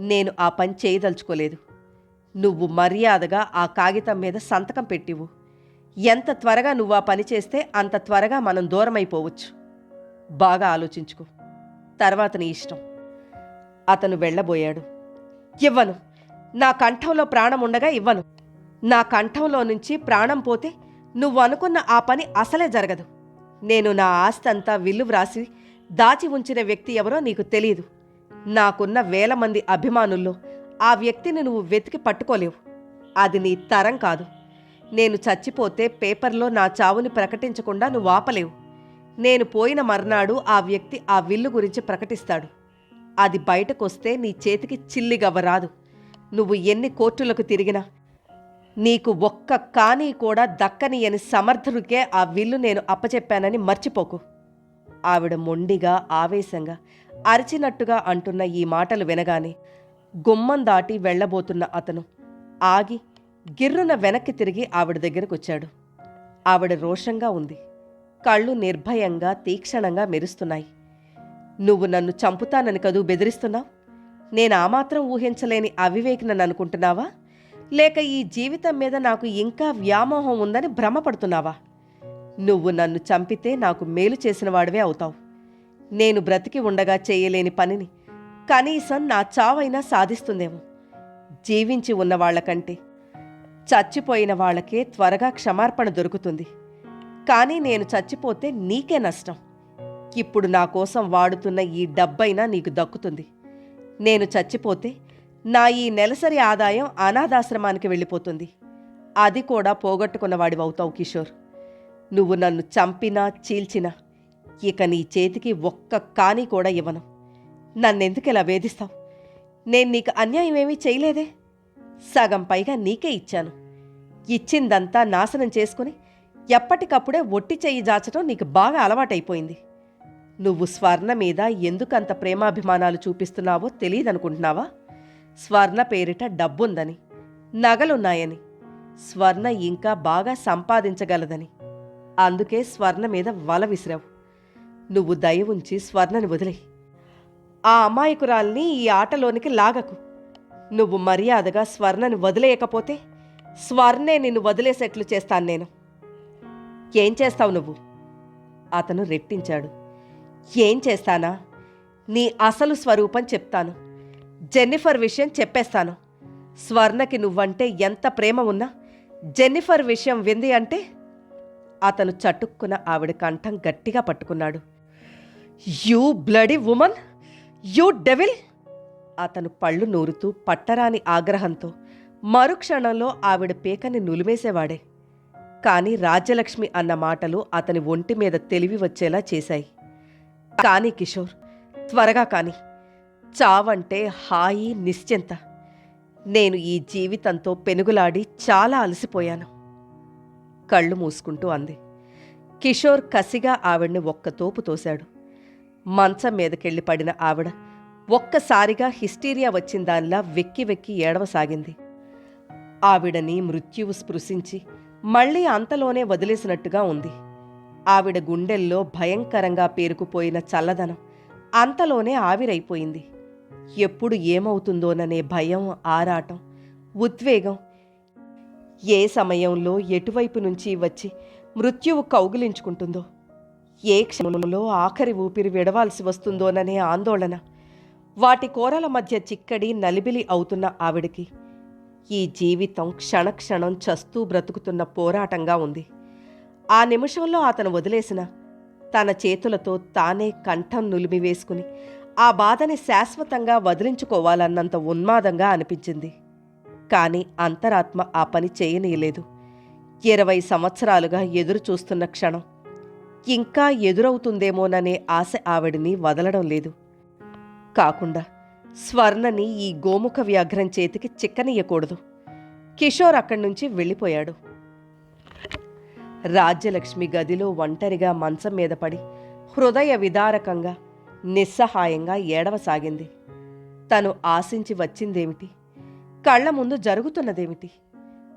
నేను ఆ పని చేయదలుచుకోలేదు. నువ్వు మర్యాదగా ఆ కాగితం మీద సంతకం పెట్టివు. ఎంత త్వరగా నువ్వు ఆ పని చేస్తే అంత త్వరగా మనం దూరమైపోవచ్చు. బాగా ఆలోచించుకో. తర్వాత నీ ఇష్టం. అతను వెళ్ళబోయాడు. ఇవ్వను. నా కంఠంలో ప్రాణం ఉండగా ఇవ్వను. నా కంఠంలో నుంచి ప్రాణం పోతే నువ్వు అనుకున్న ఆ పని అసలే జరగదు. నేను నా ఆస్తంతా విల్లు వ్రాసి దాచి ఉంచిన వ్యక్తి ఎవరో నీకు తెలీదు. నాకున్న 1000 మంది అభిమానుల్లో ఆ వ్యక్తిని నువ్వు వెతికి పట్టుకోలేవు. అది నీ తరం కాదు. నేను చచ్చిపోతే పేపర్లో నా చావుని ప్రకటించకుండా నువ్వు ఆపలేవు. నేను పోయిన మర్నాడు ఆ వ్యక్తి ఆ విల్లు గురించి ప్రకటిస్తాడు. అది బయటకొస్తే నీ చేతికి చిల్లిగవ్వరాదు. నువ్వు ఎన్ని కోర్టులకు తిరిగినా నీకు ఒక్క కానీ కూడా దక్కని అని సమర్థుడికే ఆ విల్లు నేను అప్పచెప్పానని మర్చిపోకు. ఆవిడ మొండిగా, ఆవేశంగా, అరిచినట్టుగా అంటున్న ఈ మాటలు వినగానే గుమ్మం దాటి వెళ్లబోతున్న అతను ఆగి గిర్రున వెనక్కి తిరిగి ఆవిడ దగ్గరకొచ్చాడు. ఆవిడ రోషంగా ఉంది. కళ్ళు నిర్భయంగా, తీక్షణంగా మెరుస్తున్నాయి. నువ్వు నన్ను చంపుతానని కదూ బెదిరిస్తున్నావు? నేను ఆ మాత్రం ఊహించలేని అవివేకినని అనుకుంటున్నావా? లేక ఈ జీవితం మీద నాకు ఇంకా వ్యామోహం ఉందని భ్రమపడుతున్నావా? నువ్వు నన్ను చంపితే నాకు మేలు చేసిన వాడివే అవుతావు. నేను బ్రతికి ఉండగా చేయలేని పనిని కనీసం నా చావైనా సాధిస్తుందేమో. జీవించి ఉన్నవాళ్లకంటే చచ్చిపోయిన వాళ్లకే త్వరగా క్షమార్పణ దొరుకుతుంది. కానీ నేను చచ్చిపోతే నీకే నష్టం. ఇప్పుడు నా కోసం వాడుతున్న ఈ డబ్బైనా నీకు దక్కుతుంది. నేను చచ్చిపోతే నా ఈ నెలసరి ఆదాయం అనాథాశ్రమానికి వెళ్ళిపోతుంది. అది కూడా పోగొట్టుకున్నవాడివవుతావు కిషోర్. నువ్వు నన్ను చంపినా, చీల్చినా ఇక నీ చేతికి ఒక్క కానీ కూడా ఇవ్వను. నన్నెందుకిలా వేధిస్తావు? నేను నీకు అన్యాయం ఏమీ చేయలేదే. సగం పైగా నీకే ఇచ్చాను. ఇచ్చిందంతా నాశనం చేసుకుని ఎప్పటికప్పుడే ఒట్టి చెయ్యి జాచటం నీకు బాగా అలవాటైపోయింది. నువ్వు స్వర్ణ మీద ఎందుకంత ప్రేమాభిమానాలు చూపిస్తున్నావో తెలియదనుకుంటున్నావా? స్వర్ణ పేరిట డబ్బుందని, నగలున్నాయని, స్వర్ణ ఇంకా బాగా సంపాదించగలదని. అందుకే స్వర్ణ మీద వల విసిరావు. నువ్వు దయ ఉంచి స్వర్ణని వదిలే. ఆ అమాయకురాల్ని ఈ ఆటలోనికి లాగకు. నువ్వు మర్యాదగా స్వర్ణని వదిలేయకపోతే స్వర్ణే నిన్ను వదిలేసేట్లు చేస్తాను నేను. ఏం చేస్తావు నువ్వు? అతను రెట్టించాడు. ఏం చేస్తానా? నీ అసలు స్వరూపం చెప్తాను. జెన్నిఫర్ విషయం చెప్పేస్తాను. స్వర్ణకి నువ్వంటే ఎంత ప్రేమ ఉన్నా జెన్నిఫర్ విషయం వింది అంటే అతను చటుక్కున ఆవిడ కంఠం గట్టిగా పట్టుకున్నాడు. You bloody woman! You devil! అతను పళ్ళు నూరుతూ పట్టరాని ఆగ్రహంతో మరుక్షణంలో ఆవిడ పీకని నులివేసేవాడే. కాని రాజ్యలక్ష్మి అన్న మాటలు అతని ఒంటి మీద తెలివి వచ్చేలా చేశాయి. కాని కిషోర్, త్వరగా కాని. చావంటే హాయి, నిశ్చింత. నేను ఈ జీవితంతో పెనుగులాడి చాలా అలసిపోయాను. కళ్ళు మూసుకుంటూ అంది. కిషోర్ కసిగా ఆవిడ్ని ఒక్కతోపు తోశాడు. మంచం మీదకెళ్ళి పడిన ఆవిడ ఒక్కసారిగా హిస్టీరియా వచ్చిందానిలా వెక్కి వెక్కి ఏడవసాగింది. ఆవిడని మృత్యువు స్పృశించి మళ్లీ అంతలోనే వదిలేసినట్టుగా ఉంది. ఆవిడ గుండెల్లో భయంకరంగా పేరుకుపోయిన చల్లదనం అంతలోనే ఆవిరైపోయింది. ఎప్పుడు ఏమవుతుందోననే భయం, ఆరాటం, ఉద్వేగం ఏ సమయంలో ఎటువైపు నుంచి వచ్చి మృత్యువు కౌగిలించుకుంటుందో, ఏ క్షణంలో ఆఖరి ఊపిరి విడవాల్సి వస్తుందోననే ఆందోళన, వాటి కోరల మధ్య చిక్కడి నలిబిలి అవుతున్న ఆవిడికి ఈ జీవితం క్షణక్షణం చస్తూ బ్రతుకుతున్న పోరాటంగా ఉంది. ఆ నిమిషంలో అతను వదిలేసిన తన చేతులతో తానే కంఠం నులిమివేసుకుని ఆ బాధని శాశ్వతంగా వదిలించుకోవాలన్నంత ఉన్మాదంగా అనిపించింది. కాని అంతరాత్మ ఆ పని చేయనీయలేదు. 20 సంవత్సరాలుగా ఎదురు చూస్తున్న క్షణం ఇంకా ఎదురవుతుందేమోననే ఆశ ఆవిడిని వదలడం లేదు. కాకుండా స్వర్ణని ఈ గోముఖ వ్యాఘ్రం చేతికి చిక్కనీయకూడదు. కిషోర్ అక్కడి నుంచి వెళ్ళిపోయాడు. రాజ్యలక్ష్మి గదిలో ఒంటరిగా మంచం మీద పడి హృదయ విదారకంగా నిస్సహాయంగా ఏడవసాగింది. తను ఆశించి వచ్చిందేమిటి? కళ్ల ముందు జరుగుతున్నదేమిటి?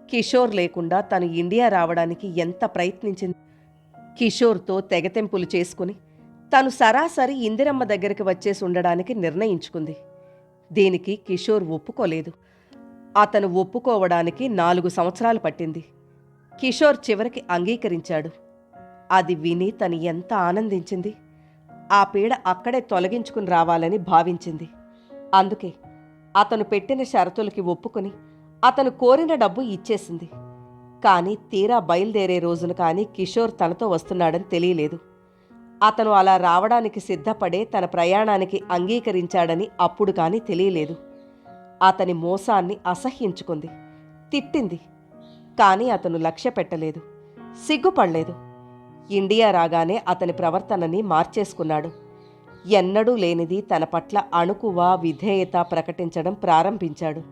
కిషోర్ లేకుండా తను ఇండియా రావడానికి ఎంత ప్రయత్నించింది. కిషోర్తో తెగతెంపులు చేసుకుని తను సరాసరి ఇందిరమ్మ దగ్గరికి వచ్చేసి ఉండడానికి నిర్ణయించుకుంది. దీనికి కిషోర్ ఒప్పుకోలేదు. అతను ఒప్పుకోవడానికి 4 సంవత్సరాలు పట్టింది. కిషోర్ చివరికి అంగీకరించాడు. అది విని తను ఎంత ఆనందించింది. ఆ పీడ అక్కడే తొలగించుకుని రావాలని భావించింది. అందుకే అతను పెట్టిన షరతులకి ఒప్పుకుని అతను కోరిన డబ్బు ఇచ్చేసింది. కానీ తీరా బయలుదేరే రోజున కానీ కిషోర్ తనతో వస్తున్నాడని తెలియలేదు. అతను అలా రావడానికి సిద్ధపడే తన ప్రయాణానికి అంగీకరించాడని అప్పుడు కానీ తెలియలేదు. అతని మోసాన్ని అసహ్యించుకుంది, తిట్టింది. కానీ అతను లక్ష్య పెట్టలేదు, సిగ్గుపడలేదు. ఇండియా రాగానే అతని ప్రవర్తనని మార్చేసుకున్నాడు. ఎన్నడూ లేనిది తన పట్ల అణుకువ, విధేయత ప్రకటించడం ప్రారంభించాడు.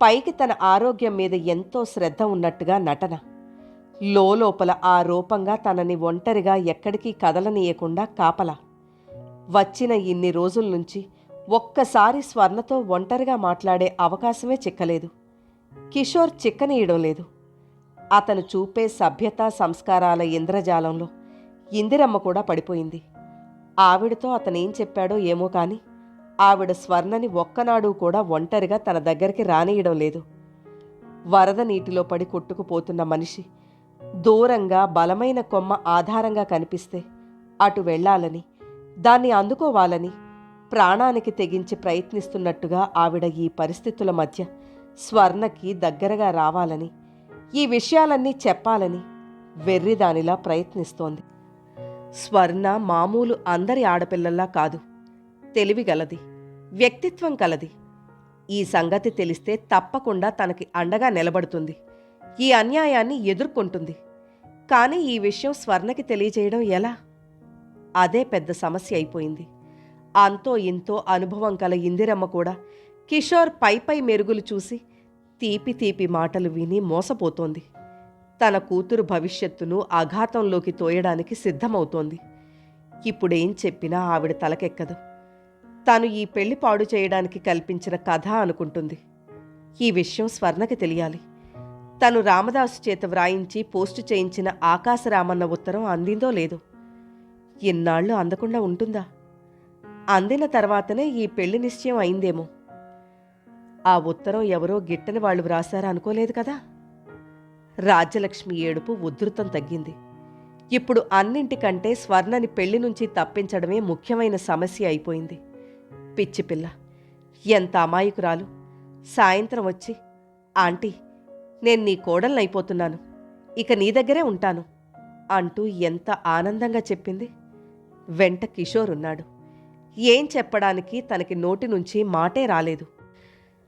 పైకి తన ఆరోగ్యం మీద ఎంతో శ్రద్ధ ఉన్నట్టుగా నటన. లోపల ఆ రూపంగా తనని ఒంటరిగా ఎక్కడికి కదలనీయకుండా కాపలా. వచ్చిన ఇన్ని రోజుల నుంచి ఒక్కసారి స్వర్ణతో ఒంటరిగా మాట్లాడే అవకాశమే చిక్కలేదు. కిషోర్ చిక్కనీయడం లేదు. అతను చూపే సభ్యతా సంస్కారాల ఇంద్రజాలంలో ఇందిరమ్మ కూడా పడిపోయింది. ఆవిడతో అతనేం చెప్పాడో ఏమో కాని ఆవిడ స్వర్ణని ఒక్కనాడు కూడా ఒంటరిగా తన దగ్గరికి రానియడం లేదు. వరద నీటిలో పడి కొట్టుకుపోతున్న మనిషి దూరంగా బలమైన కొమ్మ ఆధారంగా కనిపిస్తే అటు వెళ్ళాలని, దాన్ని అందుకోవాలని ప్రాణానికి తెగించి ప్రయత్నిస్తున్నట్టుగా ఆవిడ ఈ పరిస్థితుల మధ్య స్వర్ణకి దగ్గరగా రావాలని, ఈ విషయాలన్నీ చెప్పాలని వెర్రిదానిలా ప్రయత్నిస్తోంది. స్వర్ణ మామూలు అందరి ఆడపిల్లల్లా కాదు, తెలివిగలది, వ్యక్తిత్వం కలది. ఈ సంగతి తెలిస్తే తప్పకుండా తనకి అండగా నిలబడుతుంది, ఈ అన్యాయాన్ని ఎదుర్కొంటుంది. కానీ ఈ విషయం స్వర్ణకి తెలియజేయడం ఎలా? అదే పెద్ద సమస్య అయిపోయింది. అంతో ఇంతో అనుభవం కల ఇందిరమ్మ కూడా కిషోర్ పైపై మెరుగులు చూసి తీపి తీపి మాటలు విని మోసపోతోంది. తన కూతురు భవిష్యత్తును అఘాతంలోకి తోయడానికి సిద్ధమవుతోంది. ఇప్పుడేం చెప్పినా ఆవిడ తలకెక్కదు. తాను ఈ పెళ్లి పాడు చేయడానికి కల్పించిన కథ అనుకుంటుంది. ఈ విషయం స్వర్ణకి తెలియాలి. తను రామదాసు చేత వ్రాయించి పోస్టు చేయించిన ఆకాశరామన్న ఉత్తరం అందిందో లేదో? ఇన్నాళ్ళు అందకుండా ఉంటుందా? అందిన తర్వాతనే ఈ పెళ్లి నిశ్చయం అయిందేమో. ఆ ఉత్తరం ఎవరో గిట్టని వాళ్ళు వ్రాసారా అనుకోలేదు కదా. రాజ్యలక్ష్మి ఏడుపు ఉధృతం తగ్గింది. ఇప్పుడు అన్నింటికంటే స్వర్ణని పెళ్లి నుంచి తప్పించడమే ముఖ్యమైన సమస్య అయిపోయింది. పిచ్చిపిల్ల, ఎంత అమాయకురాలు! సాయంత్రం వచ్చి, ఆంటీ, నేను నీ కోడల్నైపోతున్నాను, ఇక నీ దగ్గరే ఉంటాను అంటూ ఎంత ఆనందంగా చెప్పింది. వెంట కిషోర్ ఉన్నాడు. ఏం చెప్పడానికి తనకి నోటి నుంచి మాటే రాలేదు.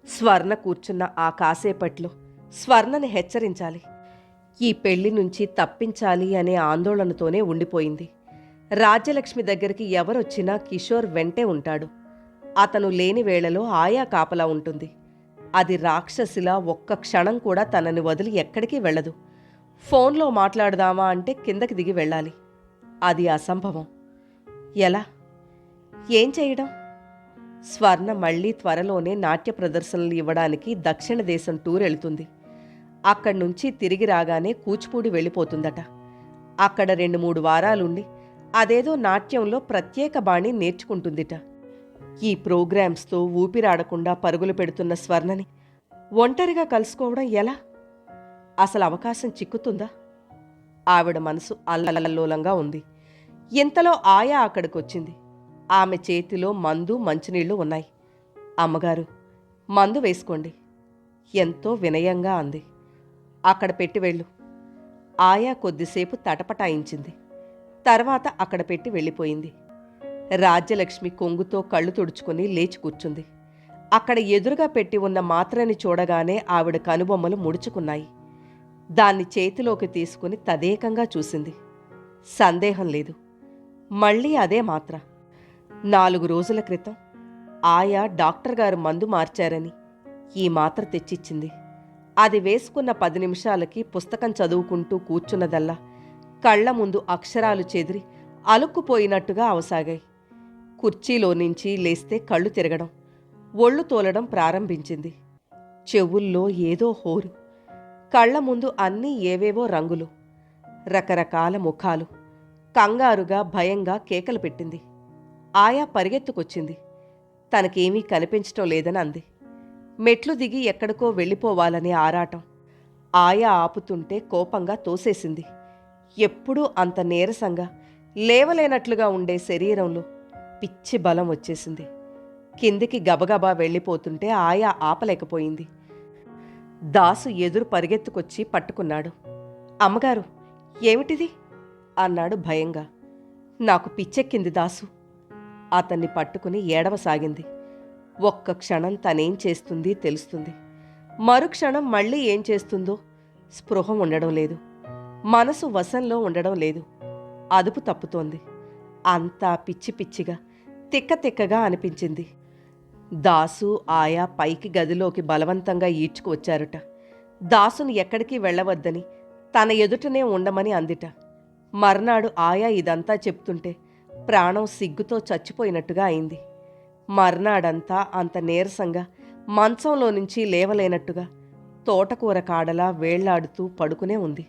స్వర్ణ కూర్చున్న ఆ కాసేపట్లో స్వర్ణని హెచ్చరించాలి, ఈ పెళ్లి నుంచి తప్పించాలి అనే ఆందోళనతోనే ఉండిపోయింది. రాజ్యలక్ష్మి దగ్గరికి ఎవరొచ్చినా కిషోర్ వెంటే ఉంటాడు. అతను లేని వేళలో ఆయా కాపలా ఉంటుంది. అది రాక్షసిలా ఒక్క క్షణం కూడా తనని వదిలి ఎక్కడికి వెళ్ళదు. ఫోన్లో మాట్లాడదామా అంటే కిందకి దిగి వెళ్ళాలి. అది అసంభవం. ఎలా? ఏం చేయడం? స్వర్ణ మళ్లీ త్వరలోనే నాట్య ప్రదర్శనలు ఇవ్వడానికి దక్షిణ దేశం టూర్ వెళుతుంది. అక్కడి నుంచి తిరిగి రాగానే కూచిపూడి వెళ్ళిపోతుందట. అక్కడ 2-3 వారాలుండి అదేదో నాట్యంలో ప్రత్యేక బాణి నేర్చుకుంటుందిట. ఈ ప్రోగ్రామ్స్తో ఊపిరాడకుండా పరుగులు పెడుతున్న స్వర్ణని ఒంటరిగా కలుసుకోవడం ఎలా? అసలు అవకాశం చిక్కుతుందా? ఆవిడ మనసు అల్లల్లోలంగా ఉంది. ఇంతలో ఆయా అక్కడికొచ్చింది. ఆమె చేతిలో మందు, మంచినీళ్లు ఉన్నాయి. అమ్మగారు, మందు వేసుకోండి, ఎంతో వినయంగా అంది. అక్కడ పెట్టి వెళ్ళు. ఆయా కొద్దిసేపు తటపటాయించింది. తర్వాత అక్కడ పెట్టి వెళ్ళిపోయింది. రాజ్యలక్ష్మి కొంగుతో కళ్ళు తుడుచుకుని లేచి కూర్చుంది. అక్కడ ఎదురుగా పెట్టి ఉన్న మాత్రని చూడగానే ఆవిడ కనుబొమ్మలు ముడుచుకున్నాయి. దాన్ని చేతిలోకి తీసుకుని తదేకంగా చూసింది. సందేహం లేదు, మళ్ళీ అదే మాత్ర. 4 రోజుల క్రితం ఆయా డాక్టర్ గారు మందు మార్చారని ఈ మాత్ర తెచ్చిచ్చింది. అది వేసుకున్న 10 నిమిషాలకి పుస్తకం చదువుకుంటూ కూర్చున్నదల్లా కళ్ల ముందు అక్షరాలు చెదిరి అలుక్కుపోయినట్టుగా అవసాగాయి. కుర్చీలో నుంచి లేస్తే కళ్ళు తిరగడం, ఒళ్ళు తోలడం ప్రారంభించింది. చెవుల్లో ఏదో హోరు. కళ్ల ముందు అన్నీ ఏవేవో రంగులు, రకరకాల ముఖాలు. కంగారుగా, భయంగా కేకలు పెట్టింది. ఆయా పరిగెత్తుకొచ్చింది. తనకేమీ కనిపించటం లేదని అంది. మెట్లు దిగి ఎక్కడికో వెళ్ళిపోవాలని ఆరాటం. ఆయా ఆపుతుంటే కోపంగా తోసేసింది. ఎప్పుడూ అంత నీరసంగా, లేవలేనట్లుగా ఉండే శరీరంలో పిచ్చి బలం వచ్చేసింది. కిందికి గబగబా వెళ్ళిపోతుంటే ఆయా ఆపలేకపోయింది. దాసు ఎదురు పరిగెత్తుకొచ్చి పట్టుకున్నాడు. అమ్మగారు, ఏమిటిది అన్నాడు భయంగా. నాకు పిచ్చెక్కింది దాసు. అతన్ని పట్టుకుని ఏడవసాగింది. ఒక్క క్షణం తనేం చేస్తుంది తెలుస్తుంది. మరుక్షణం మళ్ళీ ఏం చేస్తుందో స్పృహ ఉండడం లేదు. మనసు వశంలో ఉండడం లేదు. అదుపు తప్పుతోంది. అంతా పిచ్చి పిచ్చిగా, తిక్క తిక్కగా అనిపించింది. దాసు, ఆయా పైకి గదిలోకి బలవంతంగా ఈడ్చుకువచ్చారుట. దాసును ఎక్కడికి వెళ్ళవద్దని, తన ఎదుటనే ఉండమని అందిట. మర్నాడు ఆయా ఇదంతా చెప్తుంటే ప్రాణం సిగ్గుతో చచ్చిపోయినట్టుగా అయింది. మర్నాడంతా అంత నీరసంగా, మంచంలో నుంచి లేవలేనట్టుగా, తోటకూర కాడలా వేళ్లాడుతూ పడుకునే ఉంది.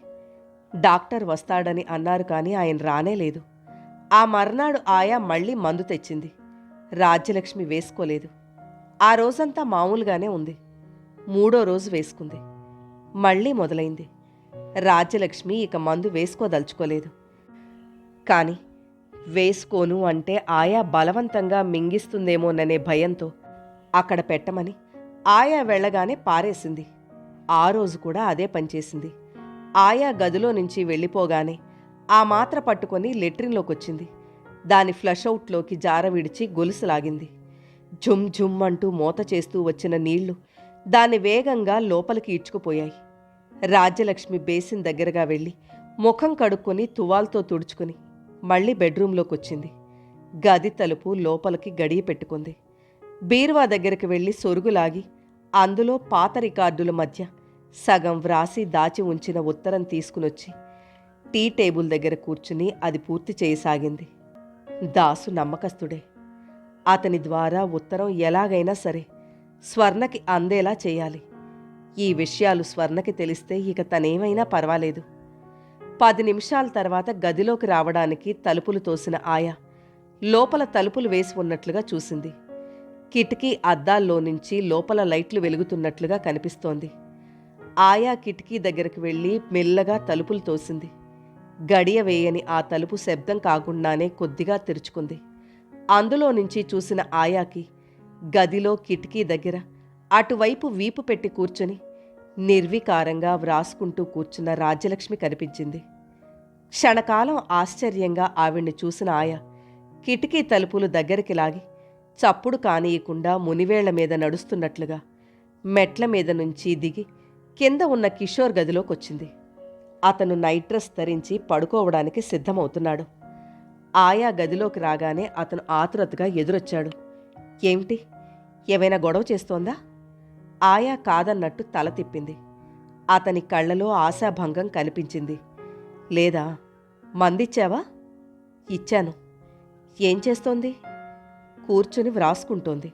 డాక్టర్ వస్తాడని అన్నారు కానీ ఆయన రానేలేదు. ఆ మర్నాడు ఆయా మళ్లీ మందు తెచ్చింది. రాజ్యలక్ష్మి వేసుకోలేదు. ఆ రోజంతా మామూలుగానే ఉంది. 3వ రోజు వేసుకుంది. మళ్లీ మొదలైంది. రాజ్యలక్ష్మి ఇక మందు వేసుకోదలుచుకోలేదు. కాని వేసుకోను అంటే ఆయా బలవంతంగా మింగిస్తుందేమోననే భయంతో అక్కడ పెట్టమని ఆయా వెళ్ళగానే పారేసింది. ఆ రోజు కూడా అదే పనిచేసింది. ఆయా గదిలో నుంచి వెళ్ళిపోగానే ఆ మాత్ర పట్టుకొని లెట్రిన్లోకొచ్చింది. దాని ఫ్లషౌట్లోకి జార విడిచి గొలుసులాగింది. ఝుమ్ ఝుమ్ అంటూ మోత చేస్తూ వచ్చిన నీళ్లు దాన్ని వేగంగా లోపలికి ఈడ్చుకుపోయాయి. రాజ్యలక్ష్మి బేసిన్ దగ్గరగా వెళ్ళి ముఖం కడుక్కొని తువాల్తో తుడుచుకుని మళ్లీ బెడ్రూంలోకొచ్చింది. గది తలుపు లోపలికి గడియ పెట్టుకుంది. బీరువా దగ్గరికి వెళ్ళి సొరుగులాగి అందులో పాత రికార్డుల మధ్య సగం వ్రాసి దాచి ఉంచిన ఉత్తరం తీసుకునొచ్చి టీ టేబుల్ దగ్గర కూర్చుని అది పూర్తి చేయసాగింది. దాసు నమ్మకస్తుడే. అతని ద్వారా ఉత్తరం ఎలాగైనా సరే స్వర్ణకి అందేలా చేయాలి. ఈ విషయాలు స్వర్ణకి తెలిస్తే ఇక తనేమైనా పర్వాలేదు. 10 నిమిషాల తర్వాత గదిలోకి రావడానికి తలుపులు తోసిన ఆయా లోపల తలుపులు వేసి ఉన్నట్లుగా చూసింది. కిటికీ అద్దాల్లో నుంచి లోపల లైట్లు వెలుగుతున్నట్లుగా కనిపిస్తోంది. ఆయా కిటికీ దగ్గరికి వెళ్ళి మెల్లగా తలుపులు తోసింది. గడియ వేయని ఆ తలుపు శబ్దం కాకుండానే కొద్దిగా తెరుచుకుంది. అందులో నుంచి చూసిన ఆయాకి గదిలో కిటికీ దగ్గర అటువైపు వీపు పెట్టి కూర్చుని నిర్వికారంగా వ్రాసుకుంటూ కూర్చున్న రాజ్యలక్ష్మి కనిపించింది. క్షణకాలం ఆశ్చర్యంగా ఆవిడ్ని చూసిన ఆయా కిటికీ తలుపులు దగ్గరికి లాగి చప్పుడు కానీయకుండా మునివేళ్ల మీద నడుస్తున్నట్లుగా మెట్ల మీద నుంచి దిగి కింద ఉన్న కిషోర్ గదిలోకొచ్చింది. అతను నైట్ డ్రెస్ ధరించి పడుకోవడానికి సిద్ధమవుతున్నాడు. ఆయా గదిలోకి రాగానే అతను ఆతురతగా ఎదురొచ్చాడు. ఏమిటి, ఏమైనా గొడవ చేస్తోందా? ఆయా కాదన్నట్టు తల తిప్పింది. అతని కళ్ళలో ఆశాభంగం కనిపించింది. లేదా, మందిచ్చావా? ఇచ్చాను. ఏం చేస్తోంది? కూర్చుని వ్రాసుకుంటోంది.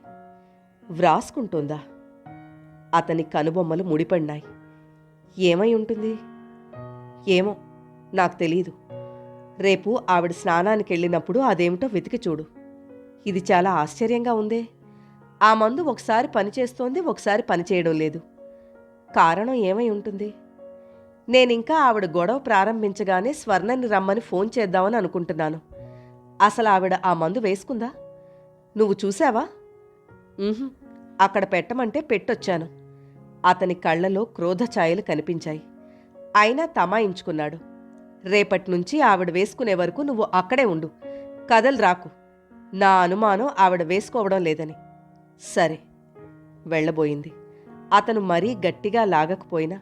వ్రాసుకుంటోందా? అతని కనుబొమ్మలు ముడిపడినాయి. ఏమై ఉంటుంది? ఏమో, నాకు తెలీదు. రేపు ఆవిడ స్నానానికి వెళ్ళినప్పుడు అదేమిటో వెతికి చూడు. ఇది చాలా ఆశ్చర్యంగా ఉందే. ఆ మందు ఒకసారి పనిచేస్తోంది, ఒకసారి పనిచేయడం లేదు. కారణం ఏమై ఉంటుంది? నేనింకా ఆవిడ గొడవ ప్రారంభించగానే స్వర్ణని రమ్మని ఫోన్ చేద్దామని అనుకుంటున్నాను. అసలు ఆవిడ ఆ మందు వేసుకుందా? నువ్వు చూశావా? అక్కడ పెట్టమంటే పెట్టొచ్చాను. అతని కళ్లలో క్రోధ ఛాయలు కనిపించాయి. అయినా తమాయించుకున్నాడు. రేపటి నుంచి ఆవిడ వేసుకునే వరకు నువ్వు అక్కడే ఉండు, కదలు రాకు. నా అనుమానం ఆవిడ వేసుకోవడం లేదని. సరే, వెళ్ళబోయింది. అతను మరీ గట్టిగా లాగకపోయినా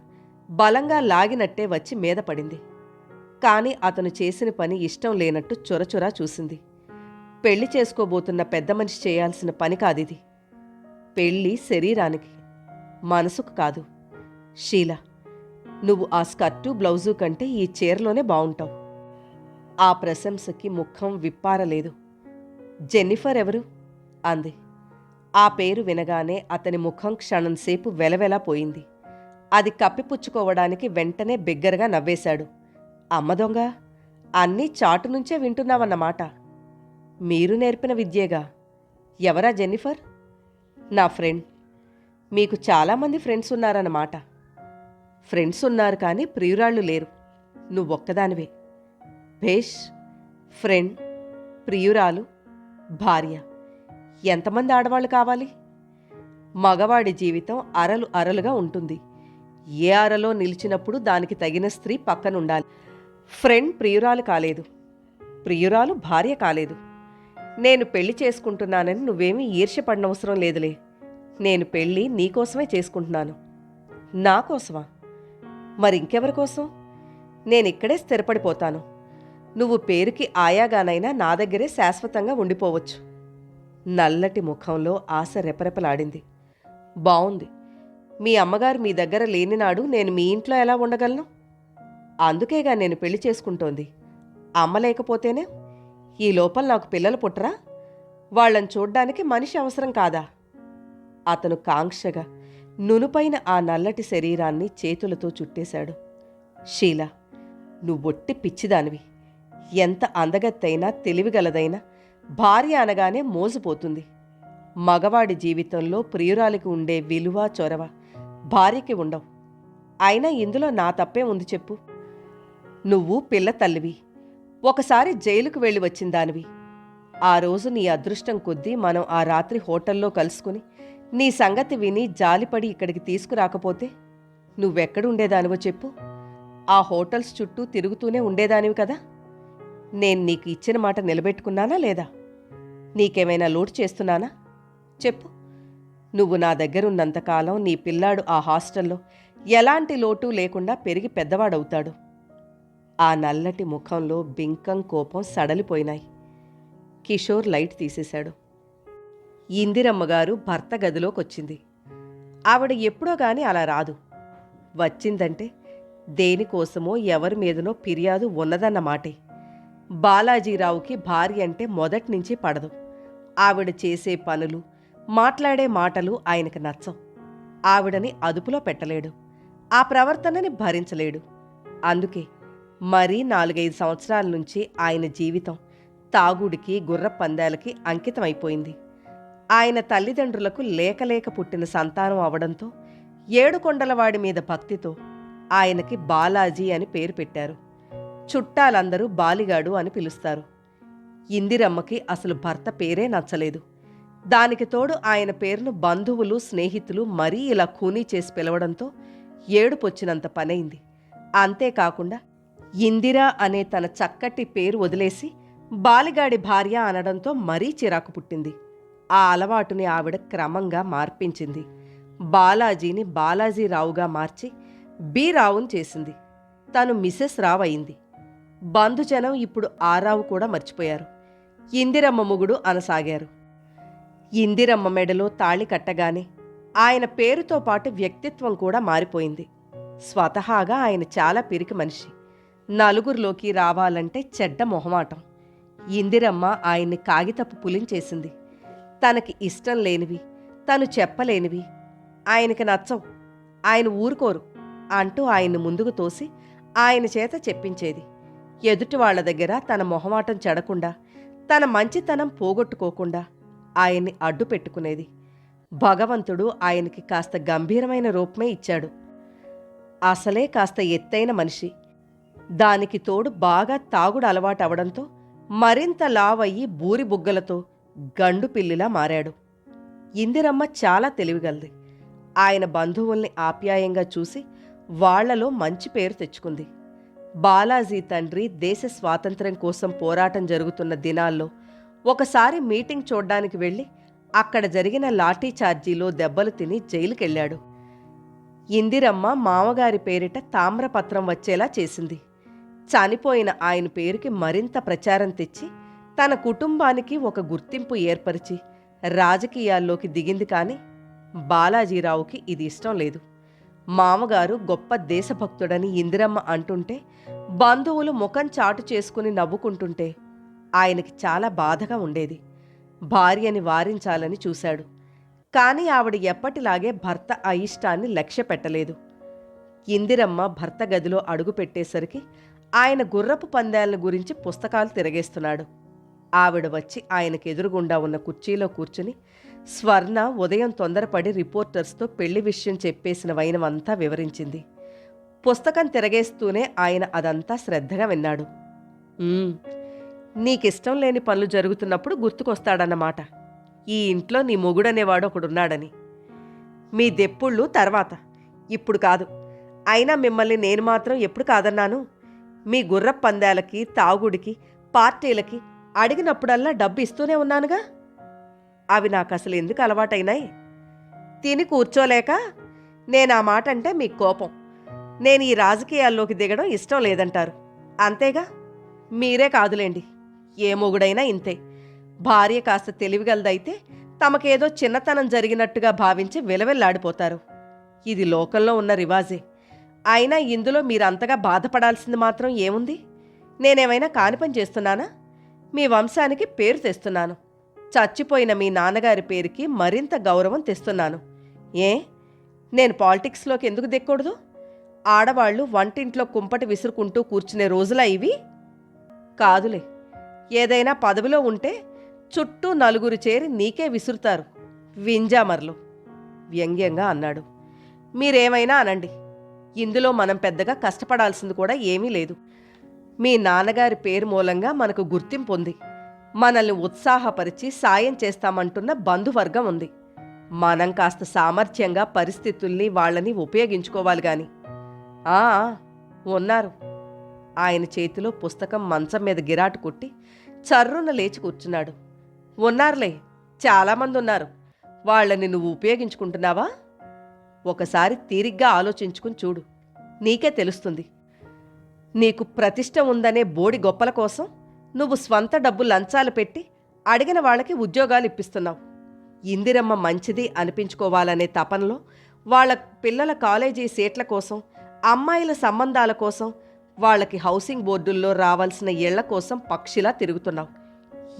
బలంగా లాగినట్టే వచ్చి మీద పడింది. కాని అతను చేసిన పని ఇష్టం లేనట్టు చొరచొరా చూసింది. పెళ్లి చేసుకోబోతున్న పెద్ద మనిషి చేయాల్సిన పని కాదిది. పెళ్ళి శరీరానికి, మనసుకు కాదు. షీలా, నువ్వు ఆ స్కర్టు బ్లౌజు కంటే ఈ చీరలోనే బావుంటావు. ఆ ప్రశంసకి ముఖం విప్పారలేదు. జెన్నిఫర్ ఎవరు? అంది. ఆ పేరు వినగానే అతని ముఖం క్షణంసేపు వెలవెలా పోయింది. అది కప్పిపుచ్చుకోవడానికి వెంటనే బిగ్గరగా నవ్వేశాడు. అమ్మ దొంగ, అన్నీ చాటు నుంచే వింటున్నావన్నమాట. మీరు నేర్పిన విద్యేగా. ఎవరా జెన్నిఫర్? నా ఫ్రెండ్. మీకు చాలామంది ఫ్రెండ్స్ ఉన్నారన్నమాట. ఫ్రెండ్స్ ఉన్నారు కానీ ప్రియురాళ్ళు లేరు. నువ్వొక్కదానివే. భేష్, ఫ్రెండ్, ప్రియురాలు, భార్య. ఎంతమంది ఆడవాళ్ళు కావాలి? మగవాడి జీవితం అరలు అరలుగా ఉంటుంది. ఏ అరలో నిలిచినప్పుడు దానికి తగిన స్త్రీ పక్కనుండాలి. ఫ్రెండ్ ప్రియురాలు కాలేదు, ప్రియురాలు భార్య కాలేదు. నేను పెళ్లి చేసుకుంటున్నానని నువ్వేమీ ఈర్ష్యపడనవసరం లేదులే. నేను పెళ్ళి నీకోసమే చేసుకుంటున్నాను. నా కోసమా? మరింకెవరి కోసం? నేనిక్కడే స్థిరపడిపోతాను. నువ్వు పేరుకి ఆయాగానైనా నా దగ్గరే శాశ్వతంగా ఉండిపోవచ్చు. నల్లటి ముఖంలో ఆశ రెపరెపలాడింది. బావుంది. మీ అమ్మగారు మీ దగ్గర లేనినాడు నేను మీ ఇంట్లో ఎలా ఉండగలను? అందుకేగా నేను పెళ్లి చేసుకుంటోంది. అమ్మ లేకపోతేనే? ఈ లోపల నాకు పిల్లలు పుట్టరా? వాళ్ళని చూడ్డానికి మనిషి అవసరం కాదా? అతను కాంక్షగా నునుపైన ఆ నల్లటి శరీరాన్ని చేతులతో చుట్టేశాడు. షీలా, నువ్వొట్టి పిచ్చిదానివి. ఎంత అందగత్తైనా తెలివిగలదైనా భార్య అనగానే మోసపోతుంది. మగవాడి జీవితంలో ప్రియురాలికి ఉండే విలువ చొరవ భార్యకి ఉండవు. అయినా ఇందులో నా తప్పే ఉంది చెప్పు? నువ్వు పిల్ల తల్లివి. ఒకసారి జైలుకు వెళ్ళి వచ్చిందానివి. ఆ రోజు నీ అదృష్టం కొద్దీ మనం ఆ రాత్రి హోటల్లో కలుసుకుని నీ సంగతి విని జాలిపడి ఇక్కడికి తీసుకురాకపోతే నువ్వెక్కడుండేదానివో చెప్పు? ఆ హోటల్స్ చుట్టూ తిరుగుతూనే ఉండేదానివి కదా. నేను నీకు ఇచ్చిన మాట నిలబెట్టుకున్నానా లేదా? నీకేమైనా లోటు చేస్తున్నానా? చెప్పు. నువ్వు నా దగ్గరున్నంతకాలం నీ పిల్లాడు ఆ హాస్టల్లో ఎలాంటి లోటు లేకుండా పెరిగి పెద్దవాడవుతాడు. ఆ నల్లటి ముఖంలో బింకం కోపం సడలిపోయినాయి. కిషోర్ లైట్ తీసేశాడు. ఇందిరమ్మగారు భర్త గదిలోకొచ్చింది. ఆవిడ ఎప్పుడో గాని అలా రాదు. వచ్చిందంటే దేనికోసమో ఎవరి మీదనో ఫిర్యాదు ఉన్నదన్నమాటే. బాలాజీరావుకి భార్య అంటే మొదట్నుంచి పడదు. ఆవిడ చేసే పనులు, మాట్లాడే మాటలు ఆయనకు నచ్చవు. ఆవిడని అదుపులో పెట్టలేడు. ఆ ప్రవర్తనని భరించలేడు. అందుకే మరీ 4-5 సంవత్సరాల నుంచి ఆయన జీవితం తాగుడికి, గుర్రపందాలకి అంకితమైపోయింది. ఆయన తల్లిదండ్రులకు లేకలేక పుట్టిన సంతానం అవడంతో ఏడుకొండలవాడి మీద భక్తితో ఆయనకి బాలాజీ అని పేరు పెట్టారు. చుట్టాలందరూ బాలిగాడు అని పిలుస్తారు. ఇందిరమ్మకి అసలు భర్త పేరే నచ్చలేదు. దానికి తోడు ఆయన పేరును బంధువులు స్నేహితులు మరీ ఇలా ఖూనీ చేసి పిలవడంతో ఏడుపొచ్చినంత పనైంది. అంతేకాకుండా ఇందిరా అనే తన చక్కటి పేరు వదిలేసి బాలిగాడి భార్య అనడంతో మరీ చిరాకు పుట్టింది. ఆ అలవాటుని ఆవిడ క్రమంగా మార్పించింది. బాలాజీని బాలాజీరావుగా మార్చి బి రావుని చేసింది. తను మిసెస్ రావు అయింది. బంధుజనం ఇప్పుడు ఆ రావు కూడా మర్చిపోయారు. ఇందిరమ్మ మొగుడు అనసాగారు. ఇందిరమ్మ మెడలో తాళి కట్టగానే ఆయన పేరుతో పాటు వ్యక్తిత్వం కూడా మారిపోయింది. స్వతహాగా ఆయన చాలా పిరికి మనిషి. నలుగురిలోకి రావాలంటే చెడ్డ మొహమాటం. ఇందిరమ్మ ఆయన్ని కాగితపు పులించేసింది. తనకి ఇష్టం లేనివి, తను చెప్పలేనివి, ఆయనకి నచ్చవు, ఆయన ఊరుకోరు అంటూ ఆయన్ని ముందుకు తోసి ఆయన చేత చెప్పించేది. ఎదుటి వాళ్ల దగ్గర తన మొహమాటం చెడకుండా, తన మంచితనం పోగొట్టుకోకుండా ఆయన్ని అడ్డు పెట్టుకునేది. భగవంతుడు ఆయనకి కాస్త గంభీరమైన రూపమే ఇచ్చాడు. అసలే కాస్త ఎత్తైన మనిషి. దానికి తోడు బాగా తాగుడు అలవాటు అవడంతో మరింత లావయ్యి బూరి బుగ్గలతో గండు పిల్లిలా మారాడు. ఇందిరమ్మ చాలా తెలివిగలది. ఆయన బంధువుల్ని ఆప్యాయంగా చూసి వాళ్లలో మంచి పేరు తెచ్చుకుంది. బాలాజీ తండ్రి దేశ స్వాతంత్ర్యం కోసం పోరాటం జరుగుతున్న దినాల్లో ఒకసారి మీటింగ్ చూడ్డానికి వెళ్ళి అక్కడ జరిగిన లాఠీ చార్జీలో దెబ్బలు తిని జైలుకెళ్లాడు. ఇందిరమ్మ మామగారి పేరిట తామ్రపత్రం వచ్చేలా చేసింది. చనిపోయిన ఆయన పేరుకి మరింత ప్రచారం తెచ్చి తన కుటుంబానికి ఒక గుర్తింపు ఏర్పరిచి రాజకీయాల్లోకి దిగింది. కానీ బాలాజీరావుకి ఇది ఇష్టం లేదు. మామగారు గొప్ప దేశభక్తుడని ఇందిరమ్మ అంటుంటే, బంధువులు ముఖం చాటు చేసుకుని నవ్వుకుంటుంటే ఆయనకి చాలా బాధగా ఉండేది. భార్యని వారించాలని చూశాడు. కానీ ఆవిడ ఎప్పటిలాగే భర్త అయిష్టాన్ని లక్ష్య పెట్టలేదు. ఇందిరమ్మ భర్త గదిలో అడుగుపెట్టేసరికి ఆయన గుర్రపు పందాలను గురించి పుస్తకాలు తిరగేస్తున్నాడు. ఆవిడ వచ్చి ఆయనకెదురుగుండా ఉన్న కుర్చీలో కూర్చుని స్వర్ణ ఉదయం తొందరపడి రిపోర్టర్స్తో పెళ్లి విషయం చెప్పేసిన వైనమంతా వివరించింది. పుస్తకం తిరగేస్తూనే ఆయన అదంతా శ్రద్ధగా విన్నాడు. నీకిష్టం లేని పనులు జరుగుతున్నప్పుడు గుర్తుకొస్తాడన్నమాట ఈ ఇంట్లో నీ మొగుడనేవాడు ఒకడున్నాడని. మీ దెప్పుళ్ళు తర్వాత, ఇప్పుడు కాదు. అయినా మిమ్మల్ని నేను మాత్రం ఎప్పుడు కాదన్నాను? మీ గుర్రపు పందాలకి, తాగుడికి, పార్టీలకి అడిగినప్పుడల్లా డబ్బు ఇస్తూనే ఉన్నానుగా. అవి నాకు అసలు ఎందుకు అలవాటైనాయి? తిని కూర్చోలేక నేనా మాట అంటే మీకు కోపం. నేను ఈ రాజకీయాల్లోకి దిగడం ఇష్టం లేదంటారు, అంతేగా. మీరే కాదులేండి, ఏ మొగుడైనా ఇంతే. భార్య కాస్త తెలివిగలదైతే తమకేదో చిన్నతనం జరిగినట్టుగా భావించి విలవెల్లాడిపోతారు. ఇది లోకంలో ఉన్న రివాజే. అయినా ఇందులో మీరంతగా బాధపడాల్సింది మాత్రం ఏముంది? నేనేమైనా కాని పని చేస్తున్నానా? మీ వంశానికి పేరు తెస్తున్నాను. చచ్చిపోయిన మీ నాన్నగారి పేరుకి మరింత గౌరవం తెస్తున్నాను. ఏ, నేను పాలిటిక్స్లోకి ఎందుకు దిక్కూడదు? ఆడవాళ్లు వంటింట్లో కుంపటి విసురుకుంటూ కూర్చునే రోజులా ఇవి? కాదులే, ఏదైనా పదవిలో ఉంటే చుట్టూ నలుగురు చేరి నీకే విసురుతారు వింజామర్లు వ్యంగ్యంగా అన్నాడు. మీరేమైనా అనండి, ఇందులో మనం పెద్దగా కష్టపడాల్సింది కూడా ఏమీ లేదు. మీ నాన్నగారి పేరు మూలంగా మనకు గుర్తింపు ఉంది. మనల్ని ఉత్సాహపరిచి సాయం చేస్తామంటున్న బంధువర్గం ఉంది. మనం కాస్త సామర్థ్యంగా పరిస్థితుల్ని వాళ్ళని ఉపయోగించుకోవాలి గాని. ఉన్నారు. ఆయన చేతిలో పుస్తకం మంచం మీద గిరాటు కొట్టి చర్రున లేచి కూర్చున్నాడు. ఉన్నారులే, చాలామంది ఉన్నారు. వాళ్ళని నువ్వు ఉపయోగించుకుంటున్నావా? ఒకసారి తీరిగ్గా ఆలోచించుకుని చూడు, నీకే తెలుస్తుంది. నీకు ప్రతిష్ట ఉందనే బోడి గొప్పల కోసం నువ్వు స్వంత డబ్బు లంచాలు పెట్టి అడిగిన వాళ్ళకి ఉద్యోగాలు ఇప్పిస్తున్నావు. ఇందిరమ్మ మంచిది అనిపించుకోవాలనే తపనలో వాళ్ళ పిల్లల కాలేజీ సీట్ల కోసం, అమ్మాయిల సంబంధాల కోసం, వాళ్ళకి హౌసింగ్ బోర్డుల్లో రావాల్సిన ఇళ్ల కోసం పక్షిలా తిరుగుతున్నావు.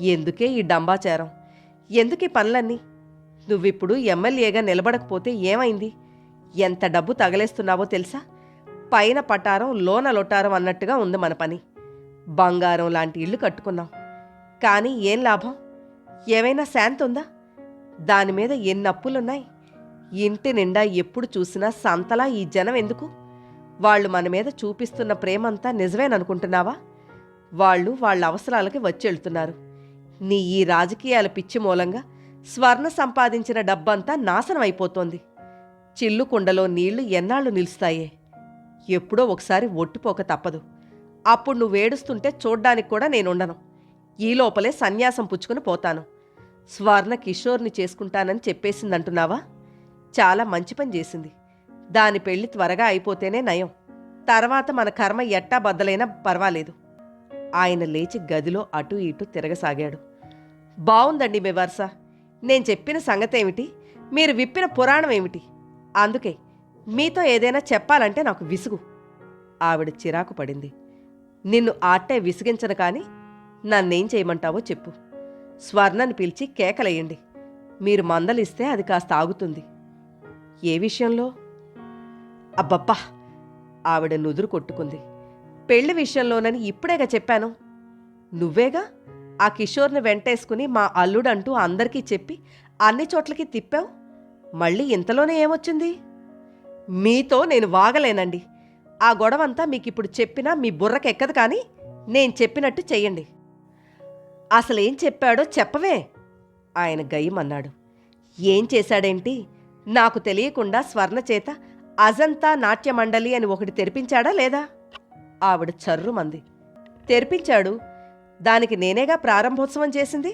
ఎందుకే ఈ డంబాచారం? ఎందుకీ పనులన్నీ? నువ్విప్పుడు ఎమ్మెల్యేగా నిలబడకపోతే ఏమైంది? ఎంత డబ్బు తగలేస్తున్నావో తెలుసా? పైన పటారం లోన లొటారం అన్నట్టుగా ఉంది మన పని. బంగారం లాంటి ఇల్లు కట్టుకున్నాం, కానీ ఏం లాభం? ఏమైనా శాంతి ఉందా? దానిమీద ఎన్ని అప్పులున్నాయి. ఇంటి నిండా ఎప్పుడు చూసినా సంతలా ఈ జనం ఎందుకు? వాళ్ళు మన మీద చూపిస్తున్న ప్రేమంతా నిజమేననుకుంటున్నావా? వాళ్ళు వాళ్ళ అవసరాలకి వచ్చెళ్తున్నారు. నీ ఈ రాజకీయాల పిచ్చి మూలంగా స్వర్ణ సంపాదించిన డబ్బంతా నాశనం అయిపోతోంది. చిల్లు కుండలో నీళ్లు ఎన్నాళ్ళు నిలుస్తాయే? ఎప్పుడో ఒకసారి ఒట్టిపోక తప్పదు. అప్పుడు నువ్వేడుస్తుంటే చూడ్డానికి కూడా నేనుండను. ఈ లోపలే సన్యాసం పుచ్చుకుని పోతాను. స్వర్ణ కిషోర్ని చేసుకుంటానని చెప్పేసిందంటున్నావా? చాలా మంచి పని చేసింది. దాని పెళ్లి త్వరగా అయిపోతేనే నయం. తర్వాత మన కర్మ ఎట్టా బద్దలైనా పర్వాలేదు. ఆయన లేచి గదిలో అటూ ఇటూ తిరగసాగాడు. బావుందండి మీ వరుస. నేను చెప్పిన సంగతేమిటి? మీరు విప్పిన పురాణం ఏమిటి? అందుకే మీతో ఏదైనా చెప్పాలంటే నాకు విసుగు. ఆవిడ చిరాకు పడింది. నిన్ను ఆట్టే విసిగించను కాని నన్నేం చేయమంటావో చెప్పు. స్వర్ణని పిలిచి కేకలేయండి. మీరు మందలిస్తే అది కాస్త ఆగుతుంది. ఏ విషయంలో? అబ్బబ్బా! ఆవిడ నుదురు కొట్టుకుంది. పెళ్లి విషయంలోనని ఇప్పుడేగా చెప్పాను. నువ్వేగా ఆ కిషోర్ని వెంటేసుకుని మా అల్లుడంటూ అందరికీ చెప్పి అన్ని చోట్లకి తిప్పావు. మళ్ళీ ఇంతలోనే ఏమొచ్చింది? మీతో నేను వాగలేనండి. ఆ గొడవంతా మీకిప్పుడు చెప్పినా మీ బుర్రకెక్కదు. కానీ నేను చెప్పినట్టు చెయ్యండి. అసలేం చెప్పాడో చెప్పవే? ఆయన గయ్యమన్నాడు. ఏం చేశాడేంటి? నాకు తెలియకుండా స్వర్ణ చేత అజంతా నాట్యమండలి అని ఒకటి తెరిపించాడా లేదా? ఆవిడ చర్రుమంది. తెరిపించాడు. దానికి నేనేగా ప్రారంభోత్సవం చేసింది.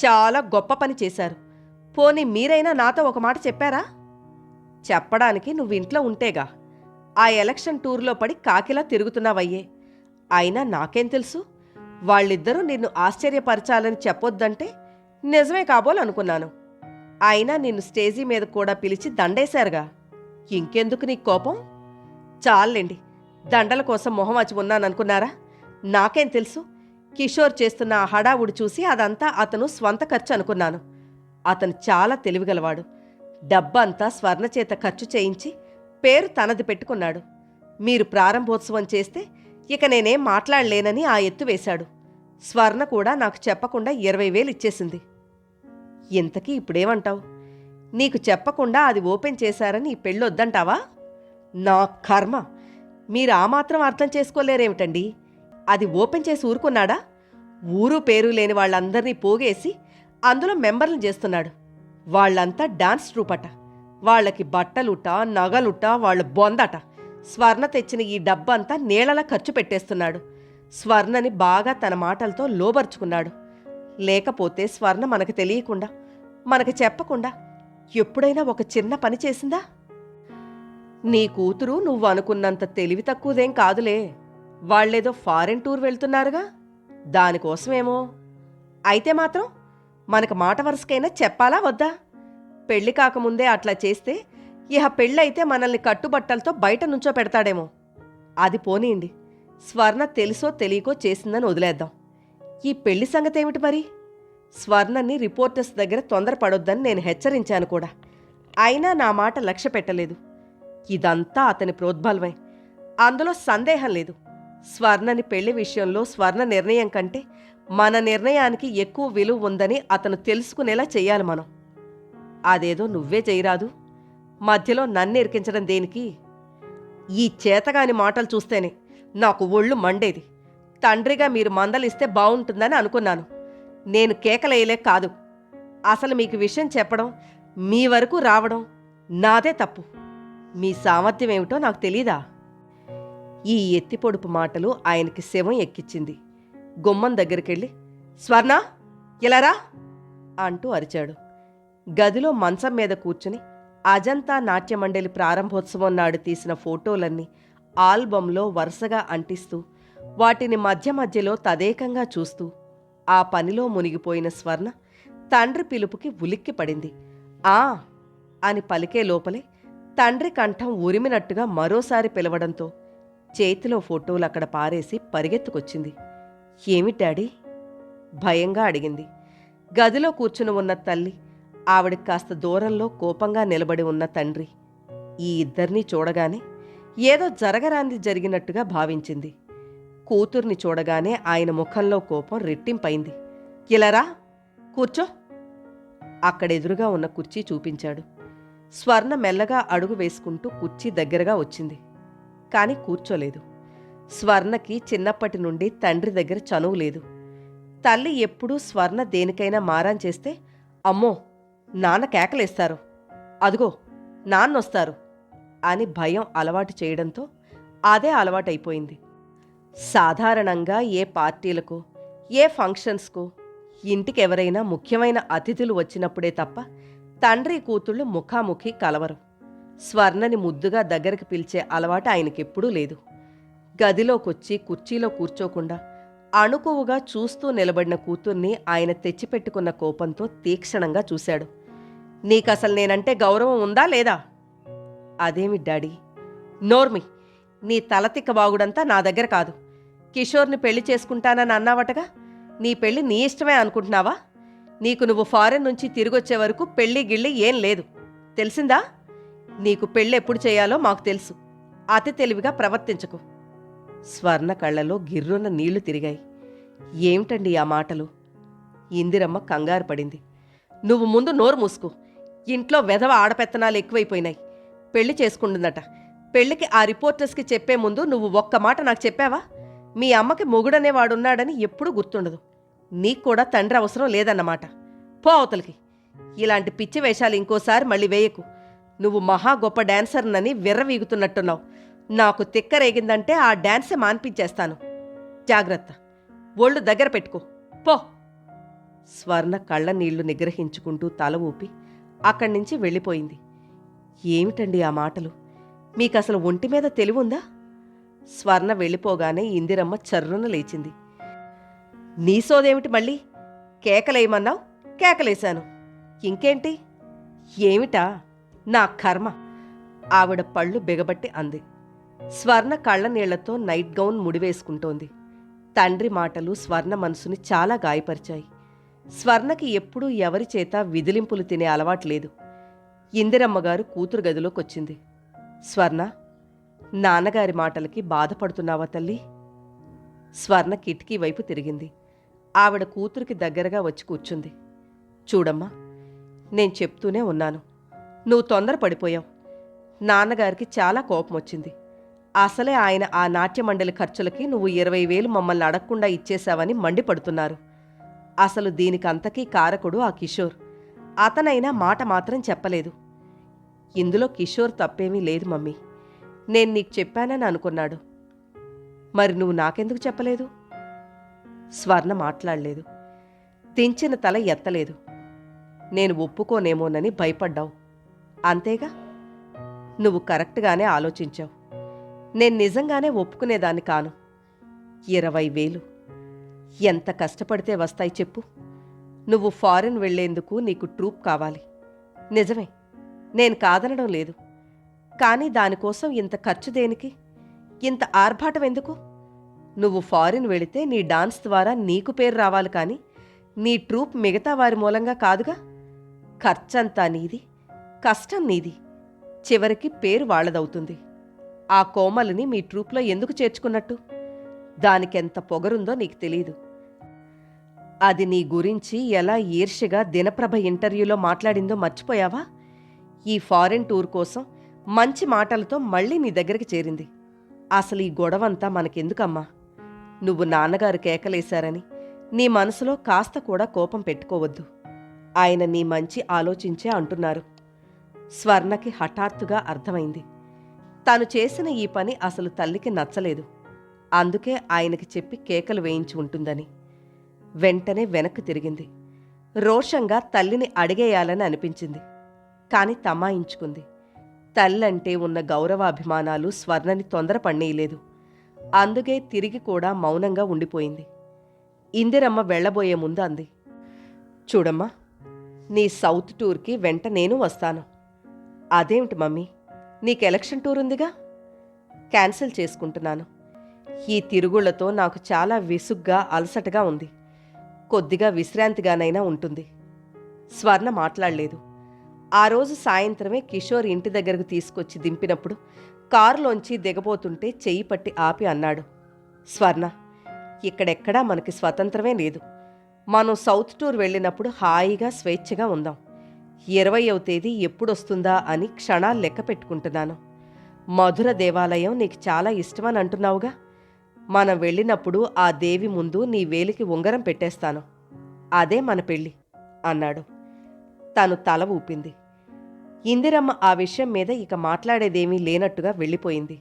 చాలా గొప్ప పని చేశారు. పోనీ మీరైనా నాతో ఒక మాట చెప్పారా? చెప్పడానికి నువ్వింట్లో ఉంటేగా. ఆ ఎలక్షన్ టూర్లో పడి కాకిలా తిరుగుతున్నావయ్యే. అయినా నాకేం తెలుసు? వాళ్ళిద్దరూ నిన్ను ఆశ్చర్యపరచాలని చెప్పొద్దంటే నిజమే కాబోలనుకున్నాను. అయినా నిన్ను స్టేజీ మీద కూడా పిలిచి దండేశారుగా. ఇంకెందుకు నీ కోపం? చాలండి. దండల కోసం మొహం వచ్చి ఉన్నాననుకున్నారా? నాకేం తెలుసు? కిషోర్ చేస్తున్న ఆ హడావుడు చూసి అదంతా అతను స్వంత ఖర్చు అనుకున్నాను. అతను చాలా తెలివిగలవాడు. డబ్బంతా స్వర్ణ చేత ఖర్చు చేయించి పేరు తనది పెట్టుకున్నాడు. మీరు ప్రారంభోత్సవం చేస్తే ఇక నేనేం మాట్లాడలేనని ఆ ఎత్తు వేశాడు. స్వర్ణ కూడా నాకు చెప్పకుండా 20,000 ఇచ్చేసింది. ఇంతకీ ఇప్పుడేమంటావు? నీకు చెప్పకుండా అది ఓపెన్ చేశారని ఈ పెళ్ళొద్దంటావా? నా కర్మ! మీరు ఆ మాత్రం అర్థం చేసుకోలేరేమిటండి? అది ఓపెన్ చేసి ఊరుకున్నాడా? ఊరు పేరు లేని వాళ్ళందరినీ పోగేసి అందులో మెంబర్లను చేస్తున్నాడు. వాళ్ళంతా డాన్స్ ట్రూపట. వాళ్ళకి బట్టలుట, నగలుట, వాళ్ళ బొందట. స్వర్ణ తెచ్చిన ఈ డబ్బంతా నీళ్లలా ఖర్చు పెట్టేస్తున్నాడు. స్వర్ణని బాగా తన మాటలతో లోబర్చుకున్నాడు. లేకపోతే స్వర్ణ మనకు తెలియకుండా, మనకు చెప్పకుండా ఎప్పుడైనా ఒక చిన్న పని చేసిందా? నీ కూతురు నువ్వు అనుకున్నంత తెలివి తక్కువదేం కాదులే. వాళ్ళేదో ఫారెన్ టూర్ వెళ్తున్నారుగా, దానికోసమేమో. అయితే మాత్రం మనకు మాట వరుసకైనా చెప్పాలా వద్దా? పెళ్లి కాకముందే అట్లా చేస్తే ఇహ పెళ్ళైతే మనల్ని కట్టుబట్టలతో బయట నుంచో పెడతాడేమో. అది పోనీయండి. స్వర్ణ తెలుసో తెలియకో చేసిందని వదిలేద్దాం. ఈ పెళ్లి సంగతేమిటి మరి? స్వర్ణని రిపోర్టర్స్ దగ్గర తొందరపడొద్దని నేను హెచ్చరించాను కూడా. అయినా నా మాట లక్ష్య పెట్టలేదు. ఇదంతా అతని ప్రోద్బలమే. అందులో సందేహం లేదు. స్వర్ణని పెళ్లి విషయంలో స్వర్ణ నిర్ణయం కంటే మన నిర్ణయానికి ఎక్కువ విలువ ఉందని అతను తెలుసుకునేలా చెయ్యాలి మనం. అదేదో నువ్వే చేయరాదు. మధ్యలో నన్ను ఇరికించడం దేనికి? ఈ చేతగాని మాటలు చూస్తేనే నాకు ఒళ్ళు మండేది. తండ్రిగా మీరు మందలిస్తే బావుంటుందని అనుకున్నాను. నేను కేకలేయలే కాదు. అసలు మీకు విషయం చెప్పడం, మీ వరకు రావడం నాదే తప్పు. మీ సామర్థ్యం ఏమిటో నాకు తెలీదా? ఈ ఎత్తిపొడుపు మాటలు ఆయనకి శవం ఎక్కించింది. గుమ్మం దగ్గరికెళ్ళి, స్వర్ణ ఇలారా అంటూ అరిచాడు. గదిలో మంచం మీద కూర్చుని అజంతా నాట్యమండలి ప్రారంభోత్సవం నాడు తీసిన ఫోటోలన్నీ ఆల్బంలో వరుసగా అంటిస్తూ వాటిని మధ్య మధ్యలో తదేకంగా చూస్తూ ఆ పనిలో మునిగిపోయిన స్వర్ణ తండ్రి పిలుపుకి ఉలిక్కి పడింది. ఆ అని పలికే లోపలే తండ్రి కంఠం ఉరిమినట్టుగా మరోసారి పిలవడంతో చేతిలో ఫోటోలు అక్కడ పారేసి పరిగెత్తుకొచ్చింది. ఏమి డాడీ? భయంగా అడిగింది. గదిలో కూర్చుని ఉన్న తల్లి, ఆవిడికి కాస్త దూరంలో కోపంగా నిలబడి ఉన్న తండ్రి, ఈ ఇద్దరినీ చూడగానే ఏదో జరగరాంది జరిగినట్టుగా భావించింది. కూతుర్ని చూడగానే ఆయన ముఖంలో కోపం రెట్టింపైంది. ఇలారా, కూర్చో. అక్కడెదురుగా ఉన్న కుర్చీ చూపించాడు. స్వర్ణ మెల్లగా అడుగు వేసుకుంటూ కుర్చీ దగ్గరగా వచ్చింది. కాని కూర్చోలేదు. స్వర్ణకి చిన్నప్పటి నుండి తండ్రి దగ్గర చనువు లేదు. తల్లి ఎప్పుడూ స్వర్ణ దేనికైనా మారాన్ చేస్తే, అమ్మో నాన్న కేకలేస్తారు, అదిగో నాన్నొస్తారు అని భయం అలవాటు చేయడంతో అదే అలవాటైపోయింది. సాధారణంగా ఏ పార్టీలకు, ఏ ఫంక్షన్స్కు ఇంటికెవరైనా ముఖ్యమైన అతిథులు వచ్చినప్పుడే తప్ప తండ్రి కూతుళ్ళు ముఖాముఖి కలవరు. స్వర్ణని ముద్దుగా దగ్గరికి పిలిచే అలవాటు ఆయనకెప్పుడూ లేదు. గదిలోకొచ్చి కుర్చీలో కూర్చోకుండా అణుకువగా చూస్తూ నిలబడిన కూతుర్ని ఆయన తెచ్చిపెట్టుకున్న కోపంతో తీక్షణంగా చూశాడు. నీకసలు నేనంటే గౌరవం ఉందా లేదా? అదేమి డాడీ, నోర్మి, నీ తలతిక్క బాగుడంతా నా దగ్గర కాదు. కిషోర్ని పెళ్లి చేసుకుంటానని అన్నావటగా, నీ పెళ్లి నీ ఇష్టమే అనుకుంటున్నావా? నీకు నువ్వు ఫారెన్ నుంచి తిరిగొచ్చే వరకు పెళ్లి గిళ్ళి ఏం లేదు, తెలిసిందా? నీకు పెళ్ళి ఎప్పుడు చేయాలో మాకు తెలుసు. అతి తెలివిగా ప్రవర్తించకు. స్వర్ణ కళ్ళలో గిర్రున నీళ్లు తిరిగాయి. ఏమిటండి ఆ మాటలు? ఇందిరమ్మ కంగారు పడింది. నువ్వు ముందు నోరు మూసుకో. ఇంట్లో వెధవ ఆడపెత్తనాలు ఎక్కువైపోయినాయి. పెళ్లి చేసుకుంటుందట. పెళ్లికి ఆ రిపోర్టర్స్కి చెప్పే ముందు నువ్వు ఒక్క మాట నాకు చెప్పావా? మీ అమ్మకి మొగుడనేవాడున్నాడని ఎప్పుడూ గుర్తుండదు. నీకు కూడా తండ్రి అవసరం లేదన్నమాట. పో అవతలికి. ఇలాంటి పిచ్చి వేషాలు ఇంకోసారి మళ్ళీ వేయకు. నువ్వు మహా గొప్ప డాన్సర్నని విర్రవీగుతున్నట్టున్నావు. నాకు తిక్కరేగిందంటే ఆ డాన్సే మాన్పించేస్తాను. జాగ్రత్త, ఒళ్ళు దగ్గర పెట్టుకో, పో. స్వర్ణ కళ్ళ నీళ్లు నిగ్రహించుకుంటూ తల ఊపి అక్కడి నుంచి వెళ్ళిపోయింది. ఏమిటండి ఆ మాటలు? మీకసలు ఒంటి మీద తెలివుందా? స్వర్ణ వెళ్ళిపోగానే ఇందిరమ్మ చర్రున లేచింది. నీ సోదేమిటి మళ్ళీ? కేకలేయమన్నావు, కేకలేశాను. ఇంకేంటి? ఏమిటా? నా కర్మ. ఆవిడ పళ్ళు బిగబట్టి అంది. స్వర్ణ కళ్ళ నీళ్లతో నైట్ గౌన్ ముడివేసుకుంటోంది. తండ్రి మాటలు స్వర్ణ మనసుని చాలా గాయపరిచాయి. స్వర్ణకి ఎప్పుడూ ఎవరి చేత విదిలింపులు తినే అలవాట్లేదు. ఇందిరమ్మగారు కూతురు గదిలోకొచ్చింది. స్వర్ణ, నాన్నగారి మాటలకి బాధపడుతున్నావా తల్లి? స్వర్ణ కిటికీ వైపు తిరిగింది. ఆవిడ కూతురికి దగ్గరగా వచ్చి కూర్చుంది. చూడమ్మా, నేను చెప్తూనే ఉన్నాను, నువ్వు తొందరపడిపోయావు. నాన్నగారికి చాలా కోపం వచ్చింది. అసలే ఆయన ఆ నాట్యమండలి ఖర్చులకి నువ్వు 20,000 మమ్మల్ని అడగకుండా ఇచ్చేశావని మండిపడుతున్నారు. అసలు దీనికంతకీ కారకుడు ఆ కిషోర్. అతనైనా మాట మాత్రం చెప్పలేదు. ఇందులో కిషోర్ తప్పేమీ లేదు మమ్మీ. నేను నీకు చెప్పానని అనుకున్నాడు. మరి నువ్వు నాకెందుకు చెప్పలేదు? స్వర్ణ మాట్లాడలేదు. తించిన తల ఎత్తలేదు. నేను ఒప్పుకోనేమోనని భయపడ్డావు, అంతేగా? నువ్వు కరెక్ట్గానే ఆలోచించావు. నేను నిజంగానే ఒప్పుకునేదాన్ని కాను. 20,000 ఎంత కష్టపడితే వస్తాయి చెప్పు? నువ్వు ఫారెన్ వెళ్లేందుకు నీకు ట్రూప్ కావాలి, నిజమే, నేను కాదనడం లేదు. కానీ దానికోసం ఇంత ఖర్చు దేనికి? ఇంత ఆర్భాటం ఎందుకు? నువ్వు ఫారిన్ వెళితే నీ డాన్స్ ద్వారా నీకు పేరు రావాలి, కానీ నీ ట్రూప్ మిగతా వారి మూలంగా కాదుగా. ఖర్చంతా నీది, కష్టం నీది, చివరికి పేరు వాళ్లదవుతుంది. ఆ కోమలిని మీ ట్రూప్లో ఎందుకు చేర్చుకున్నట్టు? దానికెంత పొగరుందో నీకు తెలీదు. అది నీ గురించి ఎలా ఈర్ష్యగా దినప్రభ ఇంటర్వ్యూలో మాట్లాడిందో మర్చిపోయావా? ఈ ఫారెన్ టూర్ కోసం మంచి మాటలతో మళ్ళీ నీ దగ్గరికి చేరింది. అసలు ఈ గొడవంతా మనకెందుకమ్మా? నువ్వు నాన్నగారు కేకలేశారని నీ మనసులో కాస్త కూడా కోపం పెట్టుకోవద్దు. ఆయన నీ మంచి ఆలోచించే అంటున్నారు. స్వర్ణకి హఠాత్తుగా అర్థమైంది. తాను చేసిన ఈ పని అసలు తల్లికి నచ్చలేదు. అందుకే ఆయనకి చెప్పి కేకలు వేయించి ఉంటుందని. వెంటనే వెనక్కి తిరిగింది. రోషంగా తల్లిని అడిగేయాలని అనిపించింది. కాని తమాయించుకుంది. తల్లంటే ఉన్న గౌరవాభిమానాలు స్వర్ణని తొందరపడనీయలేదు. అందుకే తిరిగి కూడా మౌనంగా ఉండిపోయింది. ఇందిరమ్మ వెళ్లబోయే ముందు అంది, చూడమ్మా, నీ సౌత్ టూర్కి వెంట నేను వస్తాను. అదేమిటి మమ్మీ, నీకు ఎలక్షన్ టూర్ ఉందిగా? క్యాన్సిల్ చేసుకుంటున్నాను. ఈ తిరుగుళ్లతో నాకు చాలా విసుగ్గా అలసటగా ఉంది. కొద్దిగా విశ్రాంతిగానైనా ఉంటుంది. స్వర్ణ మాట్లాడలేదు. ఆ రోజు సాయంత్రమే కిషోర్ ఇంటి దగ్గరకు తీసుకొచ్చి దింపినప్పుడు కారులోంచి దిగబోతుంటే చెయ్యి పట్టి ఆపి అన్నాడు, స్వర్ణ, ఇక్కడెక్కడా మనకి స్వతంత్రమే లేదు. మనం సౌత్ టూర్ వెళ్ళినప్పుడు హాయిగా స్వేచ్ఛగా ఉందాం. 20వ తేదీ ఎప్పుడొస్తుందా అని క్షణాలు లెక్క పెట్టుకుంటున్నాను. మధుర దేవాలయం నీకు చాలా ఇష్టమని అంటున్నావుగా, మనం వెళ్ళినప్పుడు ఆ దేవి ముందు నీ వేలికి ఉంగరం పెట్టేస్తాను. అదే మన పెళ్ళి అన్నాడు. తను తల ఊపింది. ఇందిరమ్మ ఆ విషయం మీద ఇక మాట్లాడేదేమీ లేనట్టుగా వెళ్ళిపోయింది.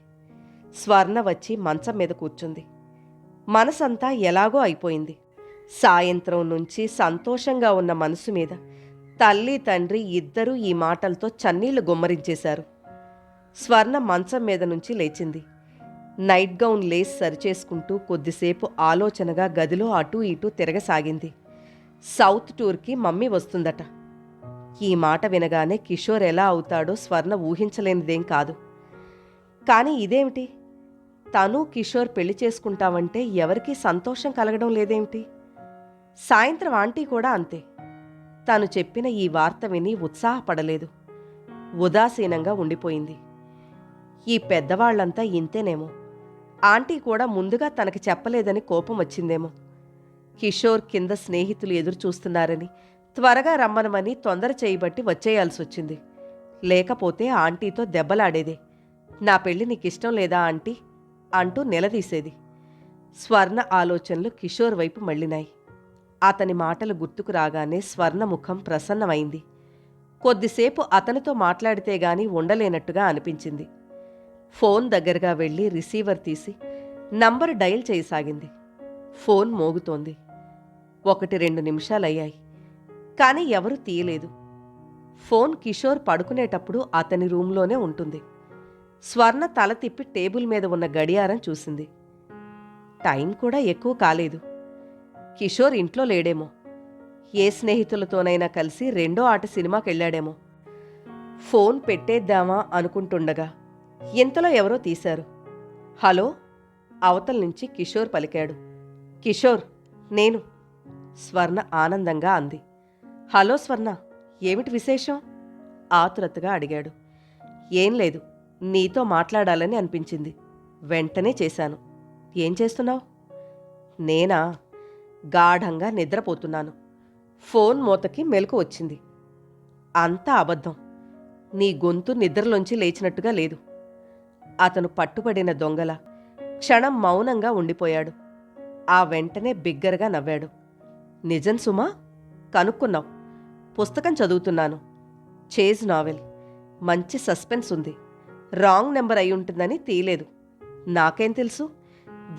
స్వర్ణ వచ్చి మంచం మీద కూర్చుంది. మనసంతా ఎలాగో అయిపోయింది. సాయంత్రం నుంచి సంతోషంగా ఉన్న మనసు మీద తల్లి తండ్రి ఇద్దరూ ఈ మాటలతో చన్నీళ్లు గుమ్మరించేశారు. స్వర్ణ మంచం మీద నుంచి లేచింది. నైట్ గౌన్ లేస్ సరిచేసుకుంటూ కొద్దిసేపు ఆలోచనగా గదిలో అటూ ఇటూ తిరగసాగింది. సౌత్ టూర్కి మమ్మీ వస్తుందట. ఈ మాట వినగానే కిషోర్ ఎలా అవుతాడో స్వర్ణ ఊహించలేనిదేం కాదు. కానీ ఇదేమిటి, తను కిషోర్ పెళ్లి చేసుకుంటావంటే ఎవరికీ సంతోషం కలగడం లేదేమిటి? సాయంత్రం ఆంటీ కూడా అంతే. తను చెప్పిన ఈ వార్త విని ఉత్సాహపడలేదు. ఉదాసీనంగా ఉండిపోయింది. ఈ పెద్దవాళ్లంతా ఇంతేనేమో. ఆంటీ కూడా ముందుగా తనకి చెప్పలేదని కోపం వచ్చిందేమో. కిషోర్ కింద స్నేహితులు ఎదురు చూస్తున్నారని త్వరగా రమ్మనమని తొందర చేయబట్టి వచ్చేయాల్సొచ్చింది. లేకపోతే ఆంటీతో దెబ్బలాడేదే. నా పెళ్లి నీకిష్టం లేదా ఆంటీ అంటూ నిలదీసేది. స్వర్ణ ఆలోచనలు కిషోర్ వైపు మళ్ళినాయి. అతని మాటలు గుర్తుకు రాగానే స్వర్ణ ముఖం ప్రసన్నమైంది. కొద్దిసేపు అతనితో మాట్లాడితే గాని ఉండలేనట్టుగా అనిపించింది. ఫోన్ దగ్గరగా వెళ్ళి రిసీవర్ తీసి నంబరు డయల్ చేయసాగింది. ఫోన్ మోగుతోంది. 1-2 నిమిషాలయ్యాయి. కానీ ఎవరూ తీయలేదు. ఫోన్ కిషోర్ పడుకునేటప్పుడు అతని రూంలోనే ఉంటుంది. స్వర్ణ తల తిప్పి టేబుల్ మీద ఉన్న గడియారం చూసింది. టైం కూడా ఎక్కువ కాలేదు. కిషోర్ ఇంట్లో లేడేమో. ఏ స్నేహితులతోనైనా కలిసి 2వ ఆట సినిమాకెళ్ళాడేమో. ఫోన్ పెట్టేద్దామా అనుకుంటుండగా ఇంతలో ఎవరో తీశారు. హలో, అవతల నుంచి కిషోర్ పలికాడు. కిషోర్, నేను. స్వర్ణ ఆనందంగా అంది. హలో స్వర్ణ, ఏమిటి విశేషం? ఆతురతగా అడిగాడు. ఏం లేదు, నీతో మాట్లాడాలని అనిపించింది. వెంటనే చేశాను. ఏం చేస్తున్నావు? నేనా? గాఢంగా నిద్రపోతున్నాను. ఫోన్ మోతకి మెలకు వచ్చింది. అంతా అబద్ధం. నీ గొంతు నిద్రలోంచి లేచినట్టుగా లేదు. అతను పట్టుబడిన దొంగల క్షణం మౌనంగా ఉండిపోయాడు. ఆ వెంటనే బిగ్గరగా నవ్వాడు. నిజం సుమా, కనుక్కున్నావు. పుస్తకం చదువుతున్నాను. Chase novel. మంచి సస్పెన్స్ ఉంది. రాంగ్ నెంబర్ అయి ఉంటుందని తీయలేదు. నాకేం తెలుసు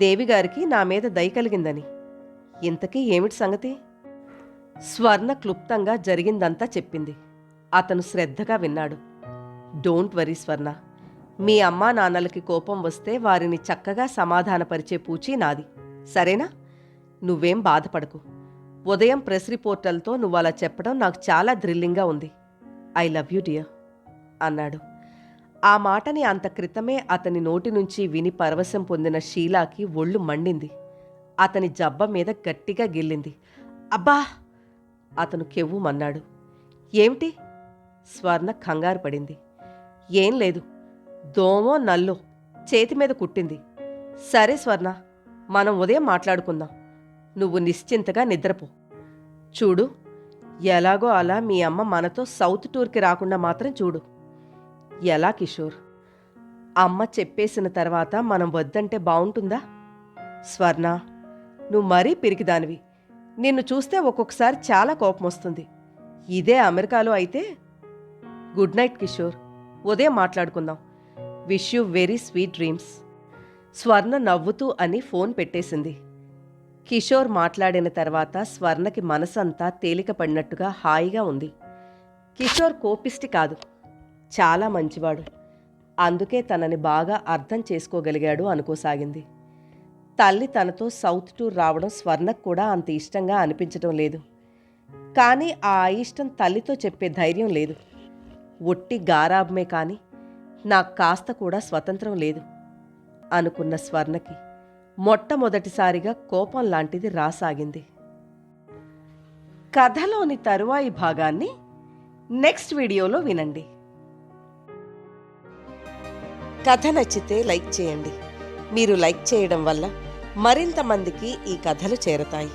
దేవిగారికి నా మీద దయ కలిగిందని. ఇంతకీ ఏమిటి సంగతి? స్వర్ణ క్లుప్తంగా జరిగిందంతా చెప్పింది. అతను శ్రద్ధగా విన్నాడు. డోంట్ వరీ స్వర్ణ, మీ అమ్మా నాన్నలకి కోపం వస్తే వారిని చక్కగా సమాధానపరిచే పూచీ నాది. సరేనా? నువ్వేం బాధపడకు. ఉదయం ప్రెస్ రిపోర్టర్లతో నువ్వలా చెప్పడం నాకు చాలా థ్రిల్లింగ్గా ఉంది. ఐ లవ్ యూ డియర్ అన్నాడు. ఆ మాటని అంత క్రితమే అతని నోటి నుంచి విని పరవశం పొందిన షీలాకి ఒళ్ళు మండింది. అతని జబ్బ మీద గట్టిగా గిల్లింది. అబ్బా! అతను కెవ్వుమన్నాడు. ఏమిటి? స్వర్ణ కంగారు పడింది. ఏం లేదు, దోమో నల్లో చేతి మీద కుట్టింది. సరే స్వర్ణ, మనం ఉదయం మాట్లాడుకుందాం. నువ్వు నిశ్చింతగా నిద్రపో. చూడు, ఎలాగో అలా మీ అమ్మ మనతో సౌత్ టూర్కి రాకుండా మాత్రం చూడు. ఎలా కిషోర్? అమ్మ చెప్పేసిన తర్వాత మనం వద్దంటే బావుంటుందా? స్వర్ణ, నువ్వు మరీ పిరికిదానివి. నిన్ను చూస్తే ఒక్కొక్కసారి చాలా కోపం వస్తుంది. ఇదే అమెరికాలో అయితే. గుడ్ నైట్ కిషోర్, ఉదయం మాట్లాడుకుందాం. Wish you very sweet dreams. స్వర్ణ నవ్వుతూ అని ఫోన్ పెట్టేసింది. కిషోర్ మాట్లాడిన తర్వాత స్వర్ణకి మనసంతా తేలికపడినట్టుగా హాయిగా ఉంది. కిషోర్ కోపిష్టి కాదు, చాలా మంచివాడు. అందుకే తనని బాగా అర్థం చేసుకోగలిగాడు అనుకోసాగింది. తల్లి తనతో సౌత్ టూర్ రావడం స్వర్ణకు కూడా అంత ఇష్టంగా అనిపించడం లేదు. కానీ ఆ ఇష్టం తల్లితో చెప్పే ధైర్యం లేదు. ఒట్టి గారాబమే కానీ నాకు కాస్త కూడా స్వతంత్రం లేదు అనుకున్న స్వర్ణకి మొట్టమొదటిసారిగా కోపం లాంటిది రాసాగింది. కథలోని తరువాయి భాగాన్ని నెక్స్ట్ వీడియోలో వినండి. కథ నచ్చితే లైక్ చేయండి. మీరు లైక్ చేయడం వల్ల మరింత మందికి ఈ కథలు చేరతాయి.